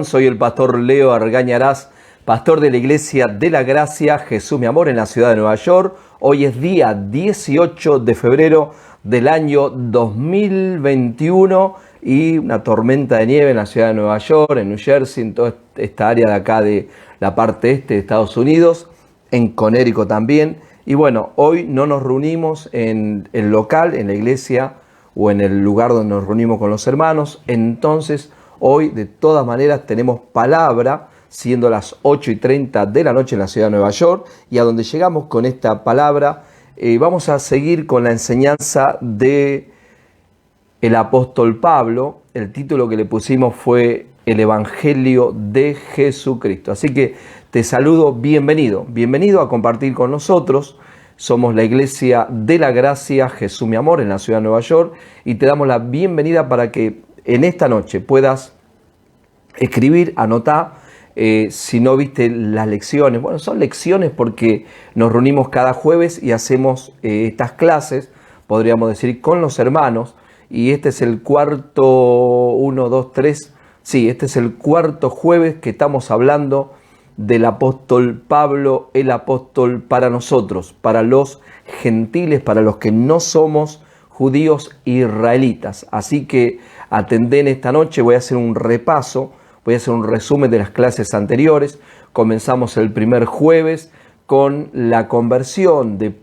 Soy el pastor Leo Argañarás, pastor de la Iglesia de la Gracia Jesús mi Amor en la ciudad de Nueva York. Hoy es día 18 de febrero del año 2021 y una tormenta de nieve en la ciudad de Nueva York, en New Jersey, en toda esta área de acá de la parte este de Estados Unidos, en Connecticut también. Y bueno, hoy no nos reunimos en el local, en la iglesia o en el lugar donde nos reunimos con los hermanos. Entonces, hoy, de todas maneras, tenemos palabra, siendo las 8:30 de la noche en la ciudad de Nueva York, y a donde llegamos con esta palabra, vamos a seguir con la enseñanza de el apóstol Pablo. El título que le pusimos fue El Evangelio de Jesucristo. Así que te saludo, bienvenido a compartir con nosotros. Somos la Iglesia de la Gracia Jesús mi Amor en la ciudad de Nueva York, y te damos la bienvenida para que en esta noche puedas escribir, anotar, si no viste las lecciones. Bueno, son lecciones porque nos reunimos cada jueves y hacemos estas clases, podríamos decir, con los hermanos. Y este es el cuarto, este es el cuarto jueves que estamos hablando del apóstol Pablo, el apóstol para nosotros, para los gentiles, para los que no somos judíos israelitas. Así que atendé esta noche, voy a hacer un repaso, voy a hacer un resumen de las clases anteriores. Comenzamos el primer jueves con la conversión de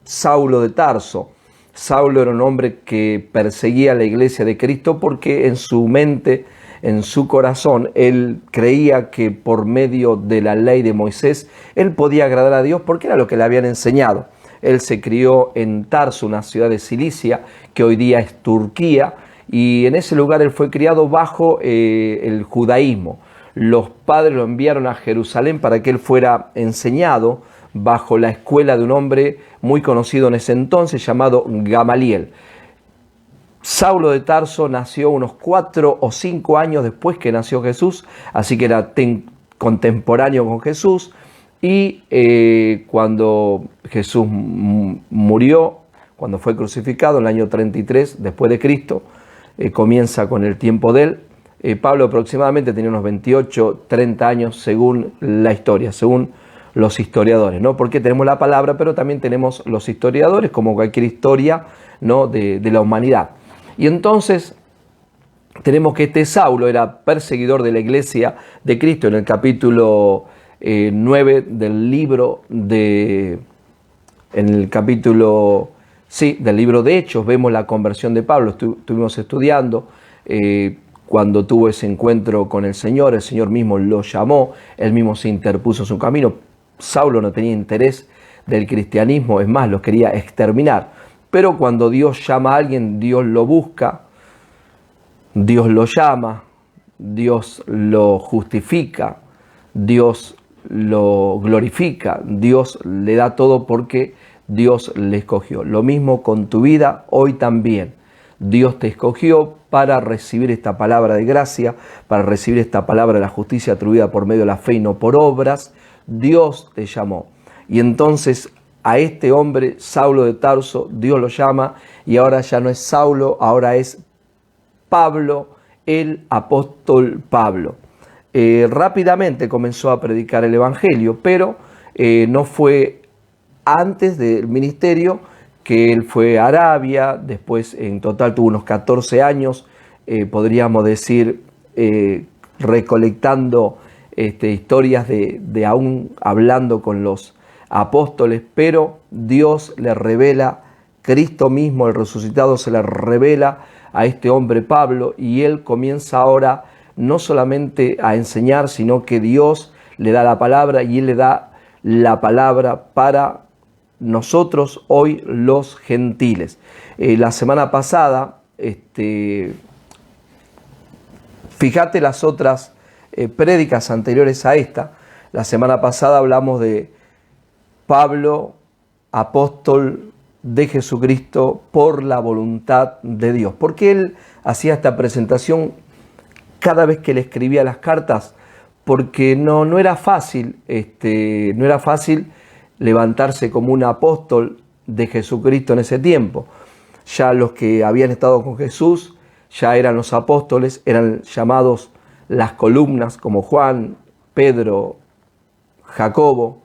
Saulo de Tarso. Saulo era un hombre que perseguía a la iglesia de Cristo porque en su mente, en su corazón, él creía que por medio de la ley de Moisés, él podía agradar a Dios porque era lo que le habían enseñado. Él se crió en Tarso, una ciudad de Cilicia, que hoy día es Turquía, y en ese lugar él fue criado bajo el judaísmo. Los padres lo enviaron a Jerusalén para que él fuera enseñado bajo la escuela de un hombre muy conocido en ese entonces llamado Gamaliel. Saulo de Tarso nació unos 4 o 5 años después que nació Jesús, así que era contemporáneo con Jesús. Y cuando Jesús murió, cuando fue crucificado en el año 33 después de Cristo, comienza con el tiempo de él. Pablo aproximadamente tenía unos 28, 30 años según la historia, según los historiadores, ¿no? Porque tenemos la palabra, pero también tenemos los historiadores, como cualquier historia, ¿no? de la humanidad. Y entonces tenemos que este Saulo era perseguidor de la iglesia de Cristo. En el capítulo 9 del libro del libro de Hechos vemos la conversión de Pablo. Estuvimos estudiando cuando tuvo ese encuentro con el Señor mismo lo llamó, él mismo se interpuso en su camino. Saulo no tenía interés del cristianismo, es más, los quería exterminar. Pero cuando Dios llama a alguien, Dios lo busca, Dios lo llama, Dios lo justifica, Dios lo glorifica, Dios le da todo porque Dios le escogió. Lo mismo con tu vida hoy también. Dios te escogió para recibir esta palabra de gracia, para recibir esta palabra de la justicia atribuida por medio de la fe y no por obras. Dios te llamó. Y entonces a este hombre, Saulo de Tarso, Dios lo llama, y ahora ya no es Saulo, ahora es Pablo, el apóstol Pablo. Rápidamente comenzó a predicar el Evangelio, pero no fue antes del ministerio que él fue a Arabia. Después en total tuvo unos 14 años, podríamos decir, recolectando historias de aún hablando con los apóstoles, pero Dios le revela, Cristo mismo, el resucitado, se le revela a este hombre Pablo, y él comienza ahora no solamente a enseñar, sino que Dios le da la palabra, y él le da la palabra para nosotros hoy los gentiles. La semana pasada, fíjate las otras prédicas anteriores a esta. La semana pasada hablamos de Pablo, apóstol de Jesucristo por la voluntad de Dios. Porque él hacía esta presentación cada vez que le escribía las cartas, porque no era fácil, no era fácil levantarse como un apóstol de Jesucristo en ese tiempo. Ya los que habían estado con Jesús ya eran los apóstoles, eran llamados las columnas como Juan, Pedro, Jacobo,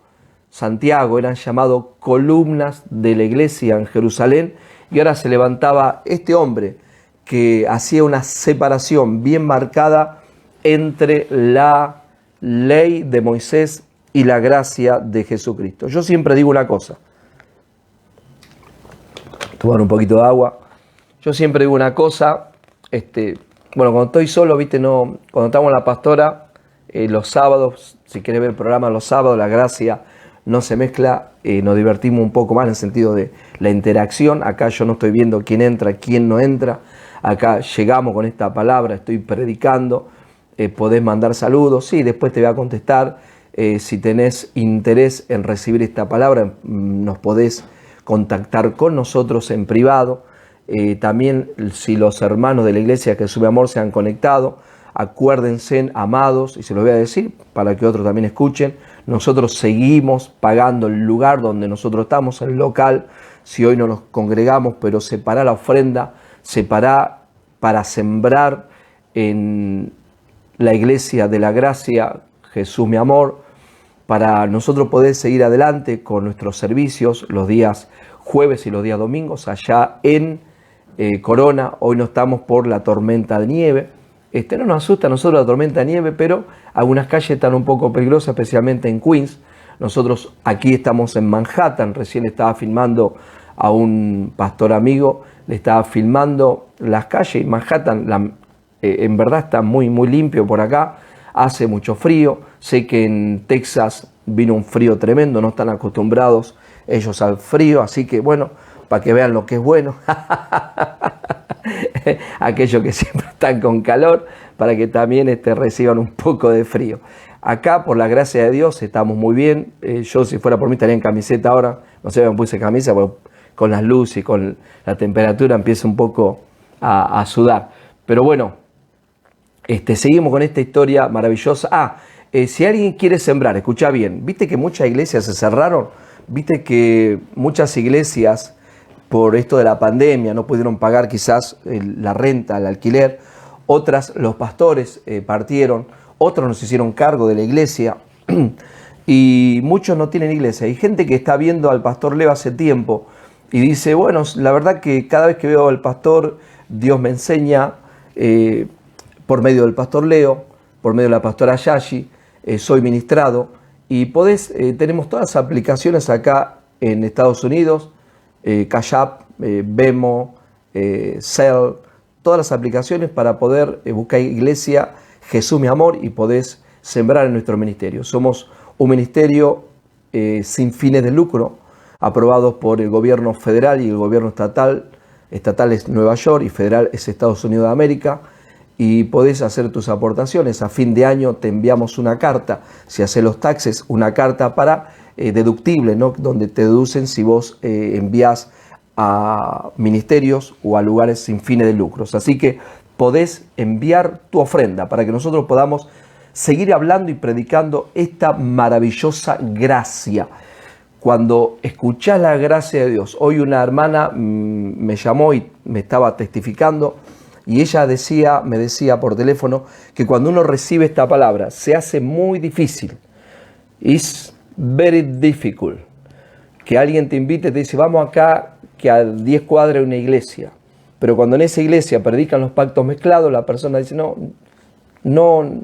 Santiago, eran llamados columnas de la iglesia en Jerusalén, y ahora se levantaba este hombre que hacía una separación bien marcada entre la ley de Moisés y la gracia de Jesucristo. Yo siempre digo una cosa, tomar un poquito de agua. Yo siempre digo una cosa, cuando estoy solo, no, cuando estamos en la pastora, los sábados, si querés ver el programa los sábados, la gracia no se mezcla, nos divertimos un poco más en el sentido de la interacción. Acá yo no estoy viendo quién entra, quién no entra. Acá llegamos con esta palabra, estoy predicando, podés mandar saludos, sí, después te voy a contestar. Si tenés interés en recibir esta palabra, nos podés contactar con nosotros en privado. También si los hermanos de la iglesia que Sube Amor se han conectado, acuérdense, amados, y se lo voy a decir para que otros también escuchen, nosotros seguimos pagando el lugar donde nosotros estamos, el local. Si hoy no nos congregamos, pero separá la ofrenda, separá para sembrar en la iglesia de la gracia, Jesús mi amor, para nosotros poder seguir adelante con nuestros servicios los días jueves y los días domingos allá en Corona. Hoy no estamos por la tormenta de nieve. No nos asusta a nosotros la tormenta de nieve, pero algunas calles están un poco peligrosas, especialmente en Queens. Nosotros aquí estamos en Manhattan. Recién estaba filmando a un pastor amigo, le estaba filmando las calles. Manhattan, en verdad está muy, muy limpio por acá. Hace mucho frío. Sé que en Texas vino un frío tremendo, no están acostumbrados ellos al frío, así que bueno, para que vean lo que es bueno. Aquellos que siempre están con calor, para que también reciban un poco de frío. Acá, por la gracia de Dios, estamos muy bien. Yo, si fuera por mí, estaría en camiseta ahora. No sé, me puse camisa, porque con las luces y con la temperatura empiezo un poco a sudar. Pero bueno, seguimos con esta historia maravillosa. Si alguien quiere sembrar, escucha bien, viste que muchas iglesias se cerraron, viste que muchas iglesias por esto de la pandemia no pudieron pagar quizás la renta, el alquiler. Otras, los pastores partieron, otros nos hicieron cargo de la iglesia y muchos no tienen iglesia. Hay gente que está viendo al pastor Leo hace tiempo y dice, bueno, la verdad que cada vez que veo al pastor, Dios me enseña por medio del pastor Leo, por medio de la pastora Yashi, soy ministrado, y tenemos todas las aplicaciones acá en Estados Unidos, Cash App, Vemo, Cell, todas las aplicaciones para poder buscar iglesia Jesús mi amor y podés sembrar en nuestro ministerio. Somos un ministerio sin fines de lucro, aprobados por el gobierno federal y el gobierno estatal. Estatal es Nueva York y federal es Estados Unidos de América. Y podés hacer tus aportaciones. A fin de año te enviamos una carta, si haces los taxes, una carta para deductible, ¿no? Donde te deducen si vos envías a ministerios o a lugares sin fines de lucros. Así que podés enviar tu ofrenda para que nosotros podamos seguir hablando y predicando esta maravillosa gracia. Cuando escuchás la gracia de Dios, hoy una hermana me llamó y me estaba testificando, y ella me decía por teléfono que cuando uno recibe esta palabra se hace muy difícil. It's very difficult. Que alguien te invite, te dice, vamos acá, que a 10 cuadras hay una iglesia. Pero cuando en esa iglesia predican los pactos mezclados, la persona dice, no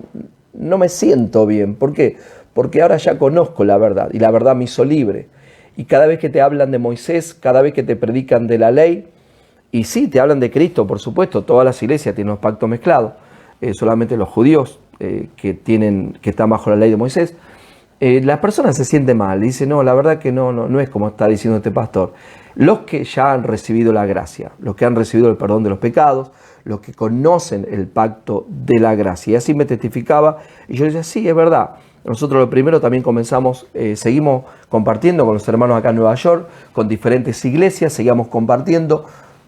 me siento bien. ¿Por qué? Porque ahora ya conozco la verdad y la verdad me hizo libre. Y cada vez que te hablan de Moisés, cada vez que te predican de la ley, y sí, te hablan de Cristo, por supuesto, todas las iglesias tienen los pactos mezclados, solamente los judíos que están bajo la ley de Moisés. Las personas se sienten mal, dicen, no, la verdad que no es como está diciendo este pastor. Los que ya han recibido la gracia, los que han recibido el perdón de los pecados, los que conocen el pacto de la gracia. Y así me testificaba, y yo decía, sí, es verdad. Nosotros lo primero también seguimos compartiendo con los hermanos acá en Nueva York, con diferentes iglesias, seguíamos compartiendo.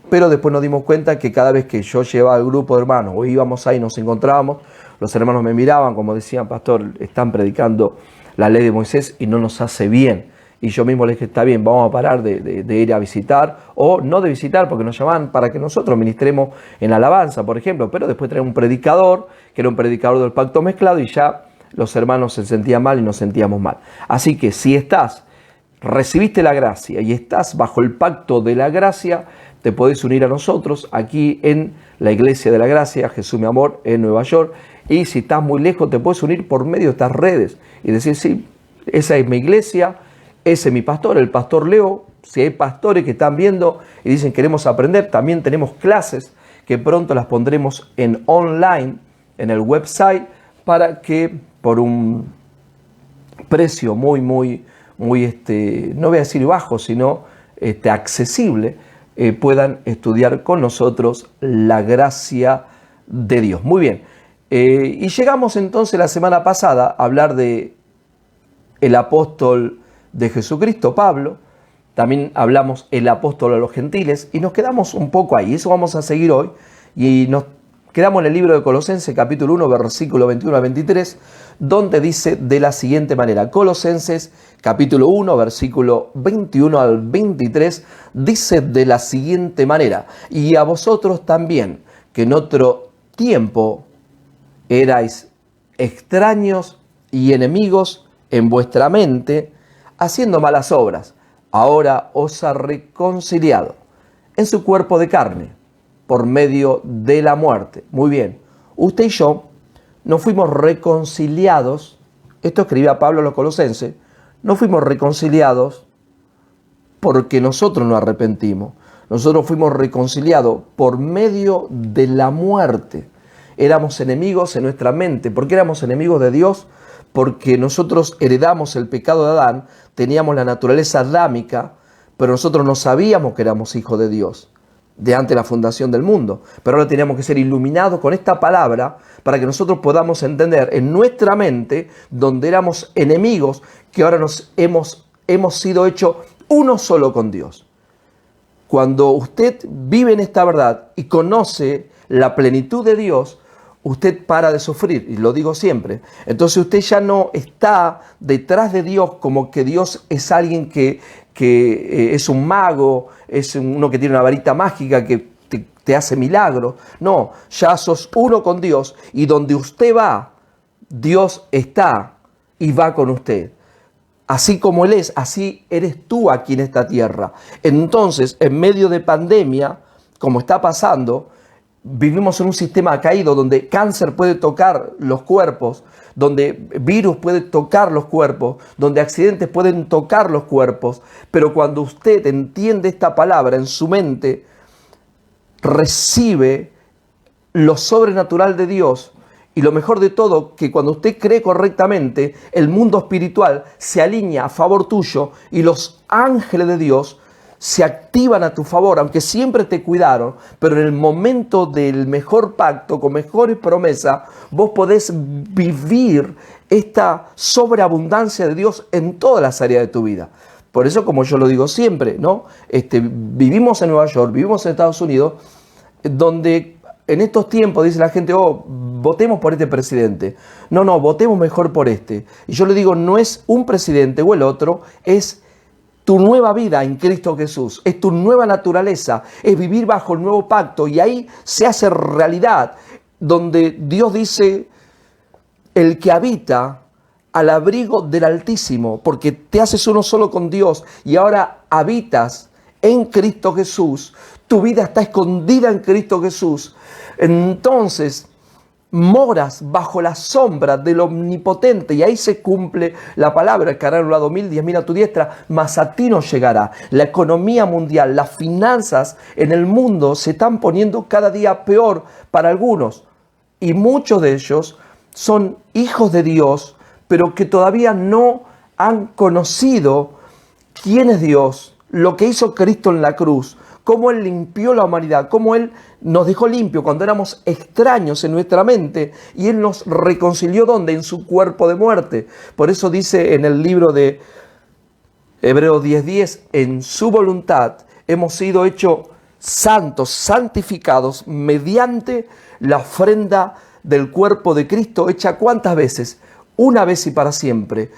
Pero después nos dimos cuenta que cada vez que yo llevaba al grupo de hermanos o íbamos ahí y nos encontrábamos, los hermanos me miraban como decían, pastor, están predicando la ley de Moisés y no nos hace bien. y yo mismo les dije, está bien, vamos a parar de ir a visitar, o no de visitar, porque nos llamaban para que nosotros ministremos en alabanza, por ejemplo, pero después traía un predicador, que era un predicador del pacto mezclado, y ya los hermanos se sentían mal y nos sentíamos mal. Así que si recibiste la gracia y estás bajo el pacto de la gracia, te podés unir a nosotros aquí en la Iglesia de la Gracia, Jesús mi amor, en Nueva York. Y si estás muy lejos, te puedes unir por medio de estas redes y decir, sí, esa es mi iglesia, ese es mi pastor, el pastor Leo. Si hay pastores que están viendo y dicen queremos aprender, también tenemos clases que pronto las pondremos en online, en el website, para que por un precio muy, no voy a decir bajo, sino accesible, puedan estudiar con nosotros la gracia de Dios. Muy bien, y llegamos entonces la semana pasada a hablar de el apóstol de Jesucristo, Pablo. También hablamos el apóstol a los gentiles y nos quedamos un poco ahí. Eso vamos a seguir hoy y nos quedamos en el libro de Colosenses, capítulo 1, versículo 21 a 23, donde dice de la siguiente manera. Colosenses, capítulo 1, versículo 21 al 23, dice de la siguiente manera. Y a vosotros también, que en otro tiempo erais extraños y enemigos en vuestra mente, haciendo malas obras, ahora os ha reconciliado en su cuerpo de carne, por medio de la muerte. Muy bien, usted y yo nos fuimos reconciliados, esto escribía Pablo a los Colosenses, no fuimos reconciliados porque nosotros nos arrepentimos, nosotros fuimos reconciliados por medio de la muerte. Éramos enemigos en nuestra mente. ¿Por qué éramos enemigos de Dios? Porque nosotros heredamos el pecado de Adán, teníamos la naturaleza adámica, pero nosotros no sabíamos que éramos hijos de Dios de antes de la fundación del mundo. Pero ahora teníamos que ser iluminados con esta palabra para que nosotros podamos entender en nuestra mente, donde éramos enemigos, que ahora hemos sido hechos uno solo con Dios. Cuando usted vive en esta verdad y conoce la plenitud de Dios, usted para de sufrir, y lo digo siempre. Entonces usted ya no está detrás de Dios como que Dios es alguien que es un mago, es uno que tiene una varita mágica que te hace milagros. No, ya sos uno con Dios y donde usted va, Dios está y va con usted. Así como Él es, así eres tú aquí en esta tierra. Entonces, en medio de pandemia, como está pasando, vivimos en un sistema caído donde cáncer puede tocar los cuerpos, donde virus puede tocar los cuerpos, donde accidentes pueden tocar los cuerpos. Pero cuando usted entiende esta palabra en su mente, recibe lo sobrenatural de Dios. Y lo mejor de todo, que cuando usted cree correctamente, el mundo espiritual se alinea a favor tuyo y los ángeles de Dios se activan a tu favor, aunque siempre te cuidaron, pero en el momento del mejor pacto, con mejores promesas, vos podés vivir esta sobreabundancia de Dios en todas las áreas de tu vida. Por eso, como yo lo digo siempre, ¿no? Vivimos en Nueva York, vivimos en Estados Unidos, donde en estos tiempos dice la gente, votemos por este presidente. No, votemos mejor por este. Y yo le digo, no es un presidente o el otro, es tu nueva vida en Cristo Jesús, es tu nueva naturaleza, es vivir bajo el nuevo pacto y ahí se hace realidad, donde Dios dice, el que habita al abrigo del Altísimo, porque te haces uno solo con Dios y ahora habitas en Cristo Jesús, tu vida está escondida en Cristo Jesús, entonces moras bajo la sombra del Omnipotente y ahí se cumple la palabra, que harán a un lado 1000, 10.000 a tu diestra, mas a ti no llegará. La economía mundial, las finanzas en el mundo se están poniendo cada día peor para algunos y muchos de ellos son hijos de Dios, pero que todavía no han conocido quién es Dios, lo que hizo Cristo en la cruz, cómo Él limpió la humanidad, cómo Él nos dejó limpio cuando éramos extraños en nuestra mente y Él nos reconcilió ¿dónde? En su cuerpo de muerte. Por eso dice en el libro de Hebreos 10:10, en su voluntad hemos sido hechos santos, santificados mediante la ofrenda del cuerpo de Cristo, hecha ¿cuántas veces? Una vez y para siempre.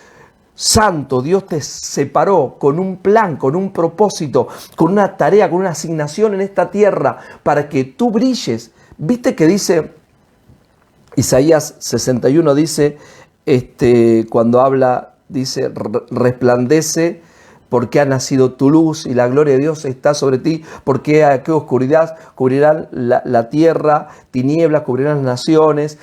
santo, Dios te separó con un plan, con un propósito, con una tarea, con una asignación en esta tierra para que tú brilles. ¿Viste que dice Isaías 61? Dice, cuando habla, dice, resplandece porque ha nacido tu luz y la gloria de Dios está sobre ti, porque a qué oscuridad cubrirán la tierra, tinieblas cubrirán las naciones,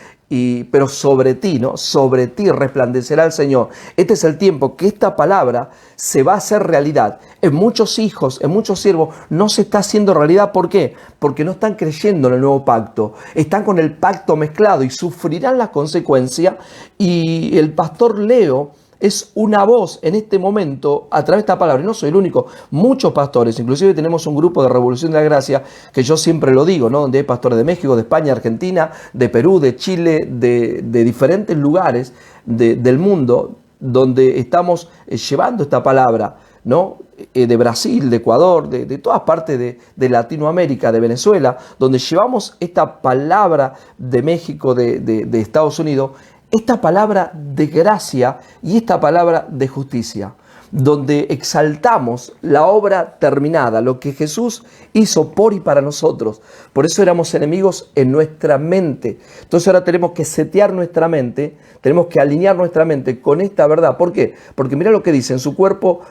pero sobre ti, ¿no? Sobre ti resplandecerá el Señor. Este es el tiempo que esta palabra se va a hacer realidad. En muchos hijos, en muchos siervos, no se está haciendo realidad. ¿Por qué? Porque no están creyendo en el nuevo pacto. Están con el pacto mezclado y sufrirán las consecuencias. Y el pastor Leo es una voz en este momento a través de esta palabra. Y no soy el único. Muchos pastores, inclusive tenemos un grupo de Revolución de la Gracia, que yo siempre lo digo, ¿no? Donde hay pastores de México, de España, Argentina, de Perú, de Chile, de diferentes lugares del mundo, donde estamos llevando esta palabra, ¿no? De Brasil, de Ecuador, de todas partes de Latinoamérica, de Venezuela, donde llevamos esta palabra de México, de Estados Unidos, esta palabra de gracia y esta palabra de justicia, donde exaltamos la obra terminada, lo que Jesús hizo por y para nosotros. Por eso éramos enemigos en nuestra mente. Entonces ahora tenemos que setear nuestra mente, tenemos que alinear nuestra mente con esta verdad. ¿Por qué? Porque mira lo que dice: en su cuerpo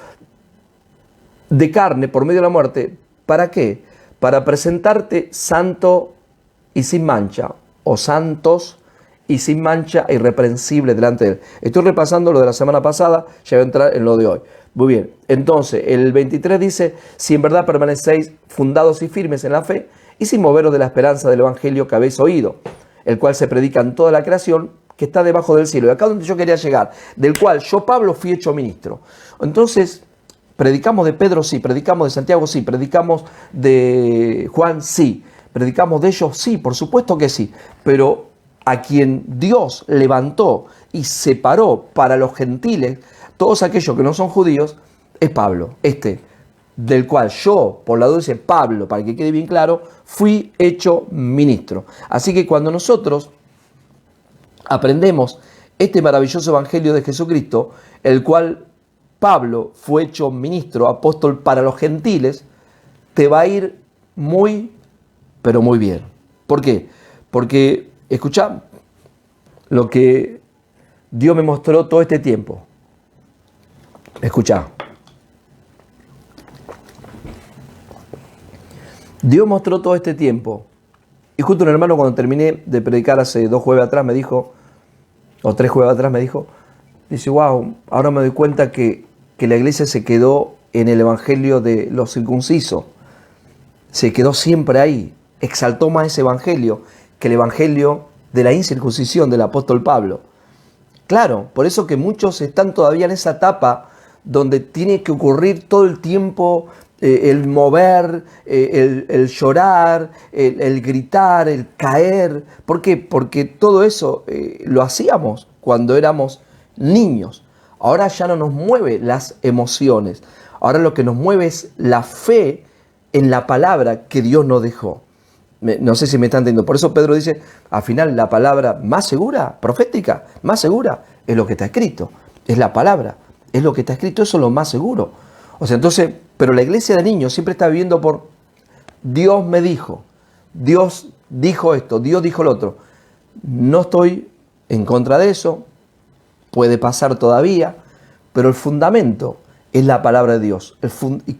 de carne por medio de la muerte. ¿Para qué? Para presentarte santo y sin mancha, o santos y sin mancha e irreprensible delante de Él. Estoy repasando lo de la semana pasada, ya voy a entrar en lo de hoy. Muy bien, entonces el 23 dice: si en verdad permanecéis fundados y firmes en la fe y sin moveros de la esperanza del evangelio que habéis oído, el cual se predica en toda la creación que está debajo del cielo. Y acá donde yo quería llegar, del cual yo, Pablo, fui hecho ministro. Entonces, predicamos de Pedro, sí; predicamos de Santiago, sí; predicamos de Juan, sí; predicamos de ellos, sí, por supuesto que sí, pero a quien Dios levantó y separó para los gentiles, todos aquellos que no son judíos, es Pablo, del cual yo, por la duda dice Pablo, para que quede bien claro, fui hecho ministro. Así que cuando nosotros aprendemos este maravilloso evangelio de Jesucristo, el cual Pablo fue hecho ministro, apóstol para los gentiles, te va a ir muy, pero muy bien. ¿Por qué? Porque escuchá lo que Dios me mostró todo este tiempo. Escuchá. Dios mostró todo este tiempo. Y justo un hermano, cuando terminé de predicar hace 2 jueves atrás, me dijo, o 3 jueves atrás, me dijo, dice: wow, ahora me doy cuenta que la iglesia se quedó en el evangelio de los circuncisos. Se quedó siempre ahí. Exaltó más ese evangelio que el evangelio de la incircuncisión del apóstol Pablo. Claro, por eso que muchos están todavía en esa etapa donde tiene que ocurrir todo el tiempo el mover, el llorar, el gritar, el caer. ¿Por qué? Porque todo eso lo hacíamos cuando éramos niños. Ahora ya no nos mueve las emociones. Ahora lo que nos mueve es la fe en la palabra que Dios nos dejó. No sé si me están entendiendo. Por eso Pedro dice, al final, la palabra más segura, profética, más segura, es lo que está escrito. Es la palabra, es lo que está escrito, eso es lo más seguro. O sea, entonces, pero la iglesia de niños siempre está viviendo por Dios me dijo, Dios dijo esto, Dios dijo lo otro. No estoy en contra de eso, puede pasar todavía, pero el fundamento es la palabra de Dios.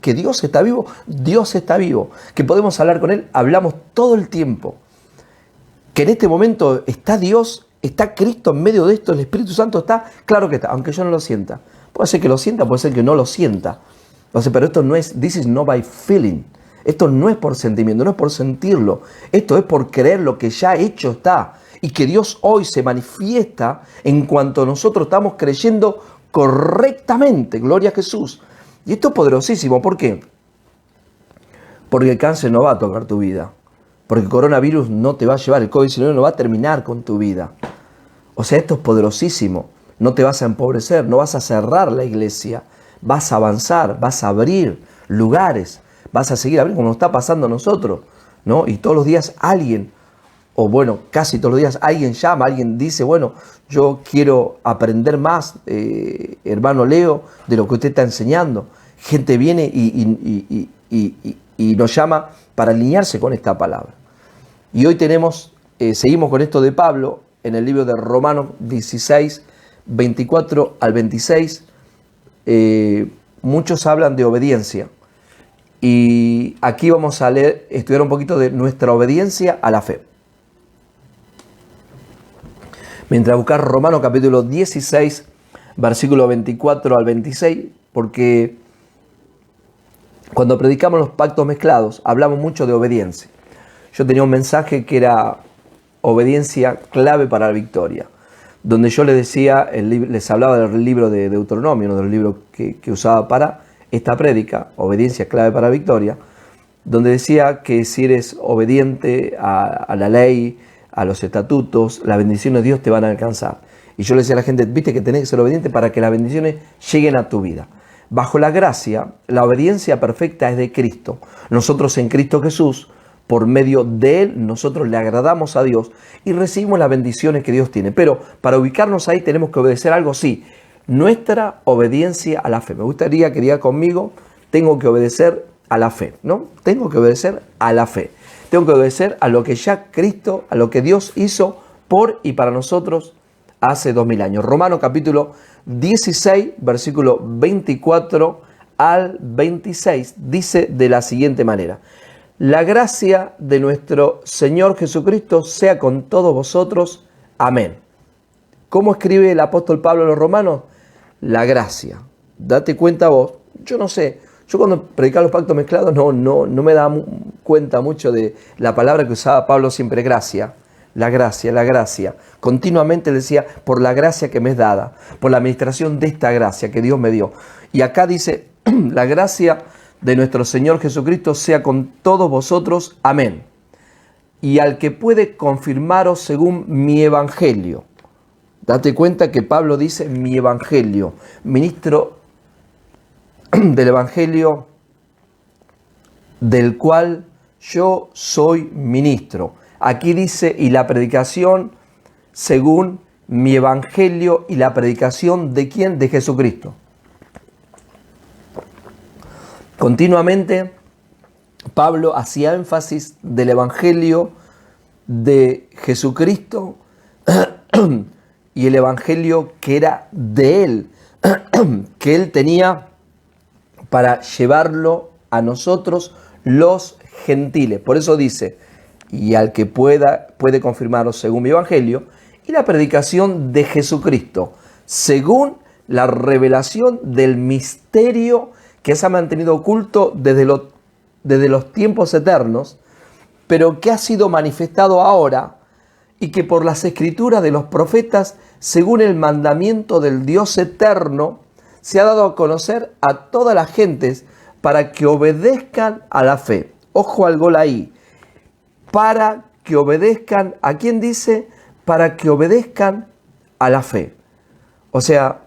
Que Dios está vivo, Dios está vivo. Que podemos hablar con Él, hablamos todo el tiempo. Que en este momento está Dios, está Cristo en medio de esto, el Espíritu Santo está, claro que está, aunque yo no lo sienta. Puede ser que lo sienta, puede ser que no lo sienta. Entonces, pero esto no es, this is not by feeling. Esto no es por sentimiento, no es por sentirlo. Esto es por creer lo que ya hecho está. Y que Dios hoy se manifiesta en cuanto nosotros estamos creyendo correctamente. Gloria a Jesús. Y esto es poderosísimo. ¿Por qué? Porque el cáncer no va a tocar tu vida. Porque el coronavirus no te va a llevar. El COVID-19 no va a terminar con tu vida. O sea, esto es poderosísimo. No te vas a empobrecer, no vas a cerrar la iglesia. Vas a avanzar, vas a abrir lugares. Vas a seguir abriendo como nos está pasando a nosotros, ¿no? Y todos los días alguien o bueno, casi todos los días alguien llama, alguien dice, bueno, yo quiero aprender más, hermano Leo, de lo que usted está enseñando. Gente viene y nos llama para alinearse con esta palabra. Y hoy seguimos con esto de Pablo en el libro de Romanos 16, 24 al 26. Muchos hablan de obediencia. Y aquí vamos a estudiar un poquito de nuestra obediencia a la fe. Mientras buscar Romanos capítulo 16, versículo 24 al 26, porque cuando predicamos los pactos mezclados, hablamos mucho de obediencia. Yo tenía un mensaje que era obediencia clave para la victoria, donde yo les decía, les hablaba del libro de Deuteronomio, uno de los libros que usaba para esta prédica, obediencia clave para la victoria, donde decía que si eres obediente a la ley, a los estatutos, las bendiciones de Dios te van a alcanzar. Y yo le decía a la gente, viste que tenés que ser obediente para que las bendiciones lleguen a tu vida. Bajo la gracia, la obediencia perfecta es de Cristo. Nosotros en Cristo Jesús, por medio de Él, nosotros le agradamos a Dios y recibimos las bendiciones que Dios tiene. Pero para ubicarnos ahí tenemos que obedecer algo, sí, nuestra obediencia a la fe. Me gustaría que diga conmigo, tengo que obedecer a la fe, ¿no? Tengo que obedecer a la fe. Tengo que obedecer a lo que ya Cristo, a lo que Dios hizo por y para nosotros hace 2000 años. Romanos capítulo 16, versículo 24 al 26, dice de la siguiente manera: la gracia de nuestro Señor Jesucristo sea con todos vosotros. Amén. ¿Cómo escribe el apóstol Pablo a los romanos? La gracia. Date cuenta vos, yo no sé, yo cuando predicaba los pactos mezclados no me daba cuenta mucho de la palabra que usaba Pablo siempre, gracia. La gracia, la gracia. Continuamente decía, por la gracia que me es dada, por la administración de esta gracia que Dios me dio. Y acá dice, la gracia de nuestro Señor Jesucristo sea con todos vosotros. Amén. Y al que puede confirmaros según mi evangelio. Date cuenta que Pablo dice mi evangelio, ministro del evangelio del cual yo soy ministro. Aquí dice, y la predicación según mi evangelio, y la predicación de ¿quién? De Jesucristo. Continuamente Pablo hacía énfasis del evangelio de Jesucristo y el evangelio que era de él, que él tenía para llevarlo a nosotros los gentiles. Por eso dice, y al que puede confirmaros según mi evangelio, y la predicación de Jesucristo, según la revelación del misterio que se ha mantenido oculto desde los tiempos eternos, pero que ha sido manifestado ahora, y que por las escrituras de los profetas, según el mandamiento del Dios eterno, se ha dado a conocer a todas las gentes para que obedezcan a la fe. Ojo al gol ahí. Para que obedezcan, ¿a quién dice? Para que obedezcan a la fe. O sea,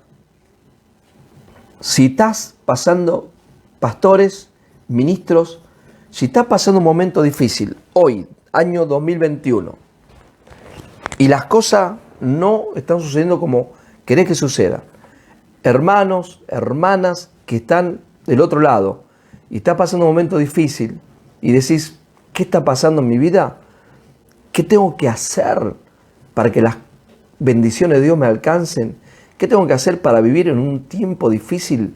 si estás pasando, pastores, ministros, si estás pasando un momento difícil, hoy, año 2021, y las cosas no están sucediendo como querés que suceda, hermanos, hermanas que están del otro lado, y estás pasando un momento difícil, y decís, ¿qué está pasando en mi vida? ¿Qué tengo que hacer para que las bendiciones de Dios me alcancen? ¿Qué tengo que hacer para vivir en un tiempo difícil?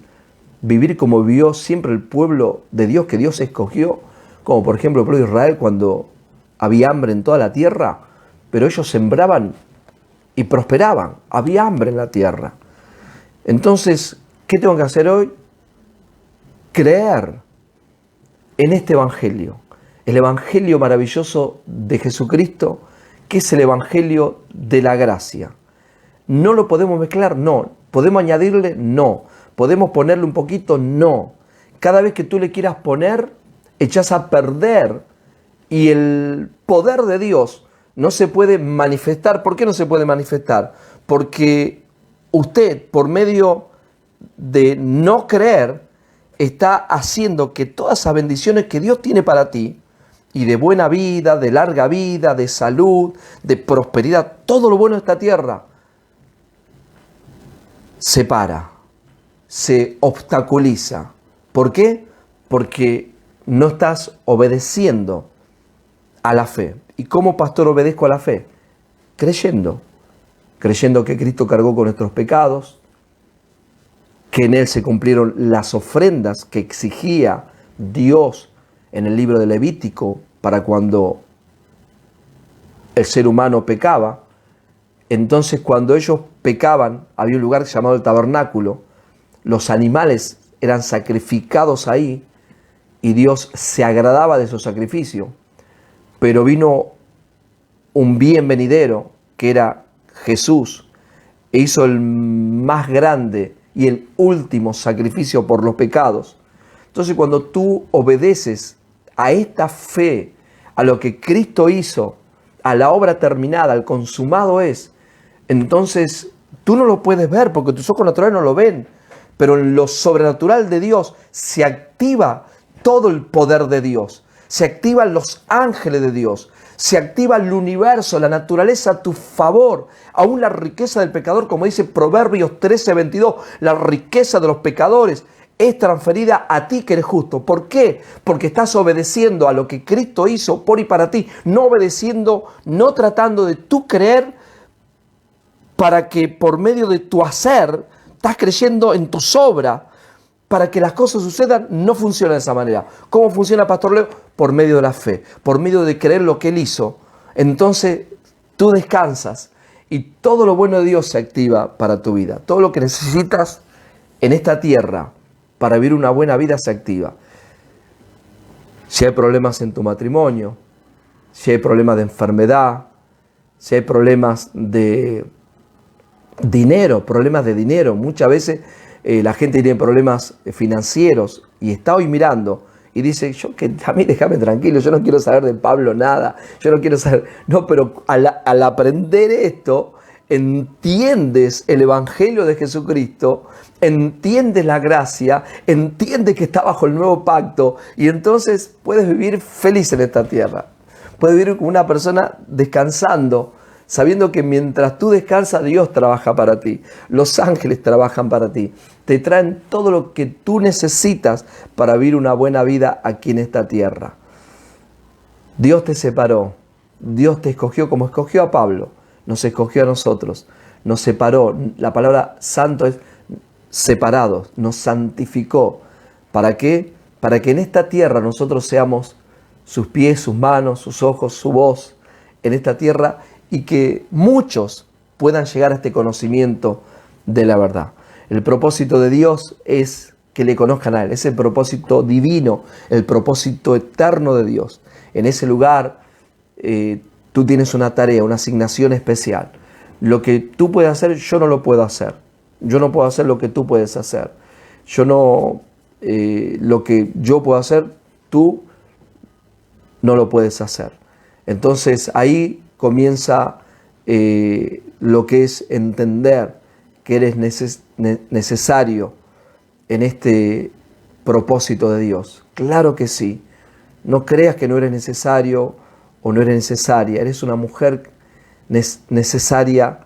Vivir como vivió siempre el pueblo de Dios que Dios escogió, como por ejemplo el pueblo de Israel cuando había hambre en toda la tierra, pero ellos sembraban y prosperaban, había hambre en la tierra. Entonces, ¿qué tengo que hacer hoy? Creer en este evangelio, el evangelio maravilloso de Jesucristo, que es el evangelio de la gracia. ¿No lo podemos mezclar? No. ¿Podemos añadirle? No. ¿Podemos ponerle un poquito? No. Cada vez que tú le quieras poner, echas a perder y el poder de Dios no se puede manifestar. ¿Por qué no se puede manifestar? Porque usted, por medio de no creer, está haciendo que todas esas bendiciones que Dios tiene para ti, y de buena vida, de larga vida, de salud, de prosperidad, todo lo bueno de esta tierra, se para, se obstaculiza. ¿Por qué? Porque no estás obedeciendo a la fe. ¿Y cómo, pastor, obedezco a la fe? Creyendo. Creyendo que Cristo cargó con nuestros pecados, que en Él se cumplieron las ofrendas que exigía Dios en el libro de Levítico para cuando el ser humano pecaba. Entonces, cuando ellos pecaban, había un lugar llamado el tabernáculo, los animales eran sacrificados ahí y Dios se agradaba de esos sacrificios. Pero vino un bien venidero, que era Jesús, e hizo el más grande y el último sacrificio por los pecados. Entonces, cuando tú obedeces a esta fe, a lo que Cristo hizo, a la obra terminada, al consumado es, entonces tú no lo puedes ver porque tus ojos naturales no lo ven, pero en lo sobrenatural de Dios se activa todo el poder de Dios, se activan los ángeles de Dios, se activa el universo, la naturaleza a tu favor, aún la riqueza del pecador, como dice Proverbios 13:22, la riqueza de los pecadores es transferida a ti que eres justo. ¿Por qué? Porque estás obedeciendo a lo que Cristo hizo por y para ti, no obedeciendo, no tratando de tú creer para que por medio de tu hacer, estás creyendo en tus obras, para que las cosas sucedan. No funciona de esa manera. ¿Cómo funciona, Pastor Leo? Por medio de la fe, por medio de creer lo que Él hizo. Entonces tú descansas y todo lo bueno de Dios se activa para tu vida. Todo lo que necesitas en esta tierra para vivir una buena vida se activa. Si hay problemas en tu matrimonio, si hay problemas de enfermedad, si hay problemas de dinero, muchas veces la gente tiene problemas financieros y está hoy mirando y dice, a mí déjame tranquilo, yo no quiero saber de Pablo nada, yo no quiero saber, no, pero al aprender esto, entiendes el Evangelio de Jesucristo, entiendes la gracia, entiendes que está bajo el nuevo pacto y entonces puedes vivir feliz en esta tierra, puedes vivir como una persona descansando, sabiendo que mientras tú descansas, Dios trabaja para ti. Los ángeles trabajan para ti. Te traen todo lo que tú necesitas para vivir una buena vida aquí en esta tierra. Dios te separó. Dios te escogió como escogió a Pablo. Nos escogió a nosotros. Nos separó. La palabra santo es separados. Nos santificó. ¿Para qué? Para que en esta tierra nosotros seamos sus pies, sus manos, sus ojos, su voz. En esta tierra, y que muchos puedan llegar a este conocimiento de la verdad. El propósito de Dios es que le conozcan a Él, es el propósito divino, el propósito eterno de Dios. En ese lugar tú tienes una tarea, una asignación especial. Lo que tú puedes hacer, yo no lo puedo hacer. Yo no puedo hacer lo que tú puedes hacer. Lo que yo puedo hacer, tú no lo puedes hacer. Entonces ahí comienza lo que es entender que eres necesario en este propósito de Dios. Claro que sí. No creas que no eres necesario o no eres necesaria. Eres una mujer necesaria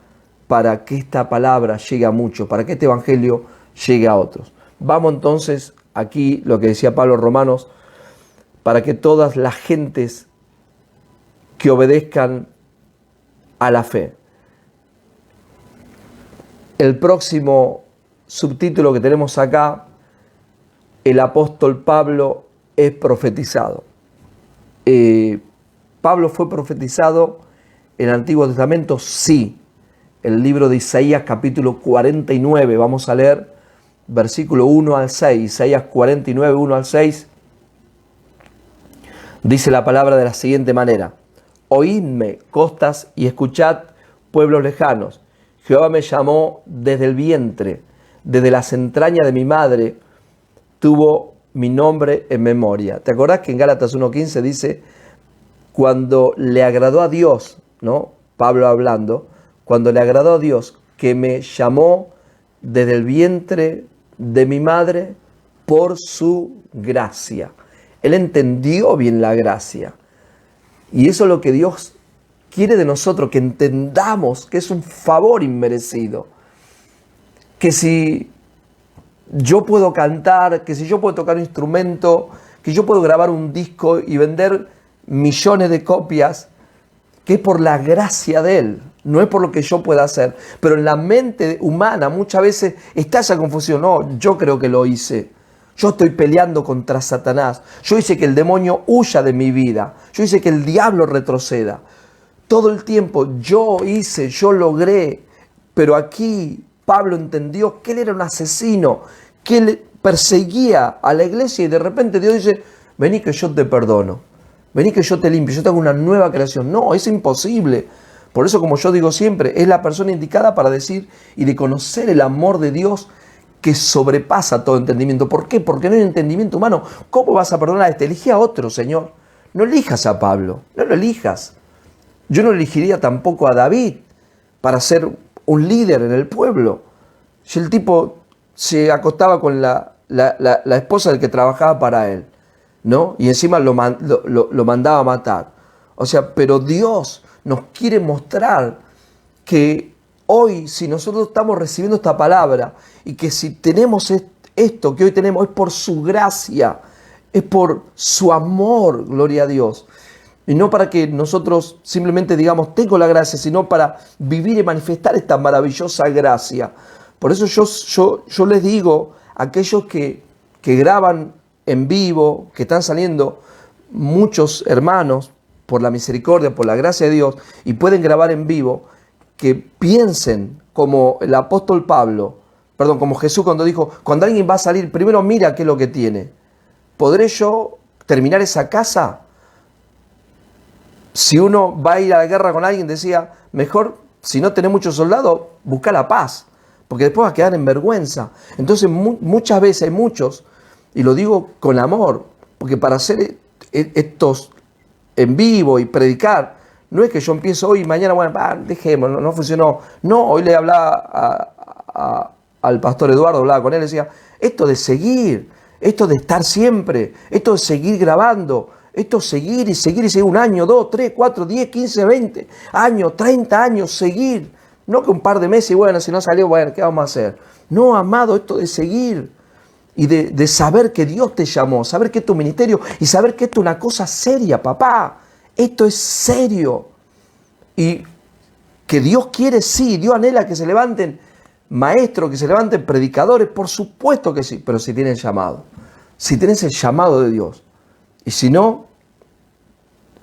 para que esta palabra llegue a muchos, para que este evangelio llegue a otros. Vamos entonces aquí, lo que decía Pablo en Romanos, para que todas las gentes que obedezcan a la fe. El próximo subtítulo que tenemos acá, el apóstol Pablo es profetizado. ¿Pablo fue profetizado en el Antiguo Testamento? Sí. El libro de Isaías capítulo 49, vamos a leer versículo 1 al 6, Isaías 49, 1 al 6, dice la palabra de la siguiente manera: Oídme, costas, y escuchad, pueblos lejanos. Jehová me llamó desde el vientre, desde las entrañas de mi madre, tuvo mi nombre en memoria. ¿Te acordás que en Gálatas 1:15 dice, cuando le agradó a Dios, ¿no? Pablo hablando, cuando le agradó a Dios, que me llamó desde el vientre de mi madre por su gracia. Él entendió bien la gracia. Y eso es lo que Dios quiere de nosotros, que entendamos que es un favor inmerecido. Que si yo puedo cantar, que si yo puedo tocar un instrumento, que yo puedo grabar un disco y vender millones de copias, que es por la gracia de Él, no es por lo que yo pueda hacer. Pero en la mente humana muchas veces está esa confusión. No, yo creo que lo hice. Yo estoy peleando contra Satanás. Yo hice que el demonio huya de mi vida. Yo hice que el diablo retroceda. Todo el tiempo yo hice, yo logré. Pero aquí Pablo entendió que él era un asesino, que él perseguía a la iglesia y de repente Dios dice, vení que yo te perdono. Vení que yo te limpio, yo te hago una nueva creación. No, es imposible. Por eso, como yo digo siempre, es la persona indicada para decir y de conocer el amor de Dios que sobrepasa todo entendimiento. ¿Por qué? Porque no hay entendimiento humano. ¿Cómo vas a perdonar a este? Elige a otro, Señor. No elijas a Pablo, no lo elijas. Yo no elegiría tampoco a David para ser un líder en el pueblo. Si el tipo se acostaba con la esposa del que trabajaba para él, ¿no? Y encima lo mandaba a matar. O sea, pero Dios nos quiere mostrar que hoy, si nosotros estamos recibiendo esta palabra y que si tenemos esto que hoy tenemos es por su gracia, es por su amor, gloria a Dios. Y no para que nosotros simplemente digamos, tengo la gracia, sino para vivir y manifestar esta maravillosa gracia. Por eso yo les digo a aquellos que graban en vivo, que están saliendo muchos hermanos por la misericordia, por la gracia de Dios, y pueden grabar en vivo, que piensen como el apóstol Pablo, como Jesús cuando dijo, cuando alguien va a salir, primero mira qué es lo que tiene. ¿Podré yo terminar esa casa? Si uno va a ir a la guerra con alguien, decía, mejor, si no tenés muchos soldados, busca la paz, porque después vas a quedar en vergüenza. Entonces muchas veces hay muchos, y lo digo con amor, porque para hacer estos en vivo y predicar, no es que yo empiezo hoy y mañana, bueno, dejemos, no funcionó. No, hoy le hablaba al pastor Eduardo, hablaba con él, decía, esto de seguir, esto de estar siempre, esto de seguir grabando, esto seguir y seguir 1 año, 2, 3, 4, 10, 15, 20 años, 30 años, seguir. No que un par de meses y bueno, si no salió, bueno, ¿qué vamos a hacer? No, amado, esto de seguir y de saber que Dios te llamó, saber que es tu ministerio y saber que esto es una cosa seria, papá. Esto es serio. Y que Dios quiere, sí, Dios anhela que se levanten maestros, que se levanten predicadores, por supuesto que sí, pero si tienen llamado, si tienes el llamado de Dios. Y si no,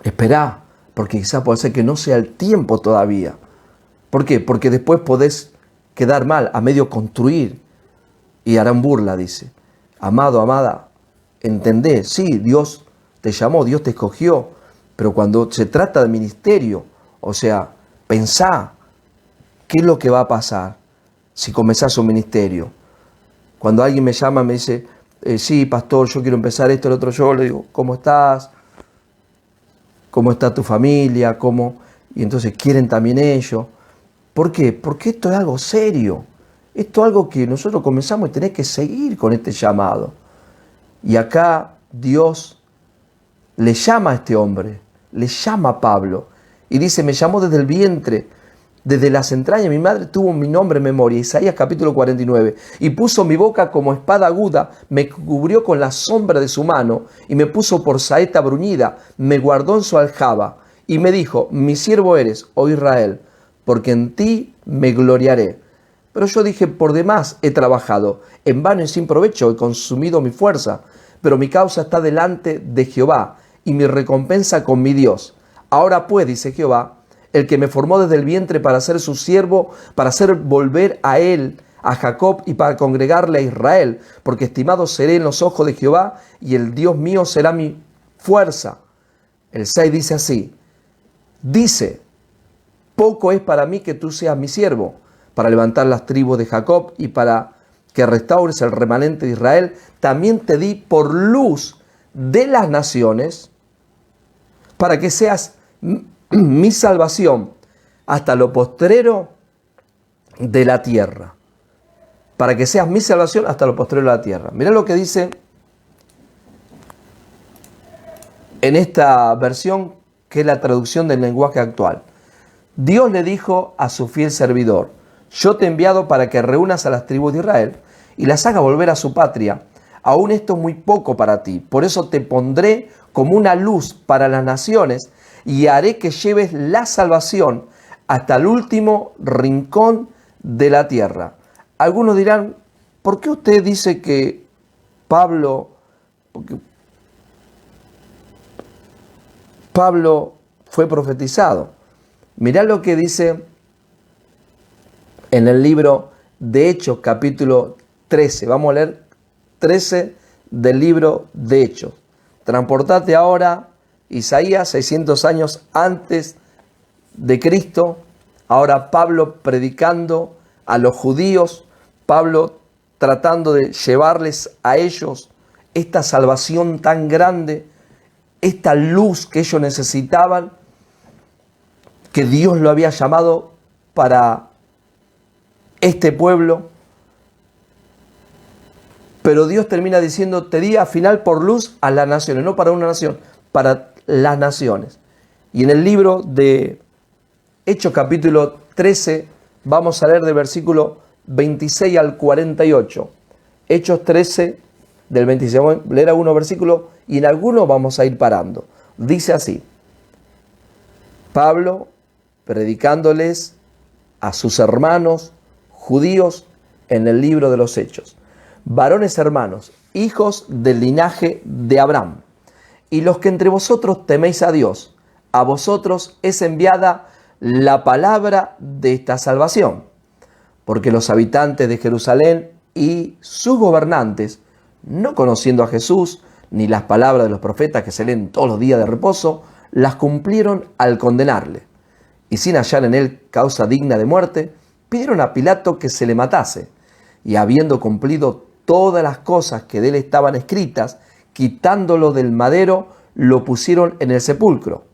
esperá, porque quizás puede ser que no sea el tiempo todavía. ¿Por qué? Porque después podés quedar mal, a medio construir, y harán burla, dice. Amado, amada, entendé, sí, Dios te llamó, Dios te escogió, pero cuando se trata de ministerio, o sea, pensá qué es lo que va a pasar si comenzás un ministerio. Cuando alguien me llama, me dice, sí, pastor, yo quiero empezar esto, el otro, yo le digo, ¿cómo estás? ¿Cómo está tu familia? ¿Cómo? Y entonces quieren también ellos. ¿Por qué? Porque esto es algo serio. Esto es algo que nosotros comenzamos y tenés que seguir con este llamado. Y acá Dios le llama a este hombre, le llama a Pablo. Y dice, me llamó desde el vientre, desde las entrañas. Mi madre tuvo mi nombre en memoria. Isaías capítulo 49. Y puso mi boca como espada aguda, me cubrió con la sombra de su mano y me puso por saeta bruñida, me guardó en su aljaba. Y me dijo, mi siervo eres, oh Israel, porque en ti me gloriaré. Pero yo dije, por demás he trabajado, en vano y sin provecho he consumido mi fuerza, pero mi causa está delante de Jehová y mi recompensa con mi Dios. Ahora pues, dice Jehová, el que me formó desde el vientre para ser su siervo, para hacer volver a él, a Jacob y para congregarle a Israel, porque estimado seré en los ojos de Jehová y el Dios mío será mi fuerza. El 6 dice así, dice, poco es para mí que tú seas mi siervo, para levantar las tribus de Jacob y para que restaures el remanente de Israel. También te di por luz de las naciones, para que seas mi salvación hasta lo postrero de la tierra. Para que seas mi salvación hasta lo postrero de la tierra. Mirá lo que dice en esta versión que es la traducción del lenguaje actual. Dios le dijo a su fiel servidor: yo te he enviado para que reúnas a las tribus de Israel y las hagas volver a su patria. Aún esto es muy poco para ti. Por eso te pondré como una luz para las naciones y haré que lleves la salvación hasta el último rincón de la tierra. Algunos dirán: ¿por qué usted dice que Pablo fue profetizado? Mirá lo que dice en el libro de Hechos, capítulo 13. Vamos a leer 13 del libro de Hechos. Transportate ahora, Isaías, 600 años antes de Cristo. Ahora Pablo predicando a los judíos, Pablo tratando de llevarles a ellos esta salvación tan grande, esta luz que ellos necesitaban, que Dios lo había llamado para este pueblo. Pero Dios termina diciendo: te di al final por luz a las naciones, no para una nación, para las naciones. Y en el libro de Hechos capítulo 13 vamos a leer del versículo 26 al 48. Hechos 13 del 26. Vamos a leer algunos versículos y en algunos vamos a ir parando. Dice así: Pablo predicándoles a sus hermanos judíos en el libro de los Hechos: varones hermanos, hijos del linaje de Abraham, y los que entre vosotros teméis a Dios, a vosotros es enviada la palabra de esta salvación, porque los habitantes de Jerusalén y sus gobernantes, no conociendo a Jesús ni las palabras de los profetas que se leen todos los días de reposo, las cumplieron al condenarle, y sin hallar en él causa digna de muerte, pidieron a Pilato que se le matase, y habiendo cumplido todas las cosas que de él estaban escritas, quitándolo del madero, lo pusieron en el sepulcro.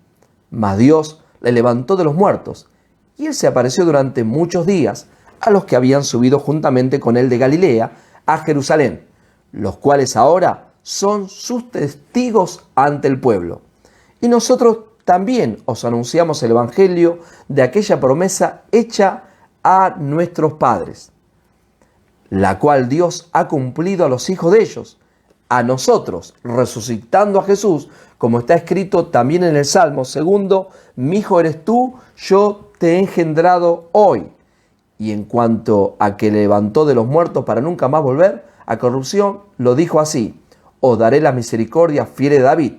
Mas Dios le levantó de los muertos, y él se apareció durante muchos días a los que habían subido juntamente con él de Galilea a Jerusalén, los cuales ahora son sus testigos ante el pueblo. Y nosotros también os anunciamos el evangelio de aquella promesa hecha a nuestros padres, la cual Dios ha cumplido a los hijos de ellos, a nosotros, resucitando a Jesús, como está escrito también en el Salmo 2: mi hijo eres tú, yo te he engendrado hoy. Y en cuanto a que levantó de los muertos para nunca más volver a corrupción, lo dijo así: os daré la misericordia fiel de David.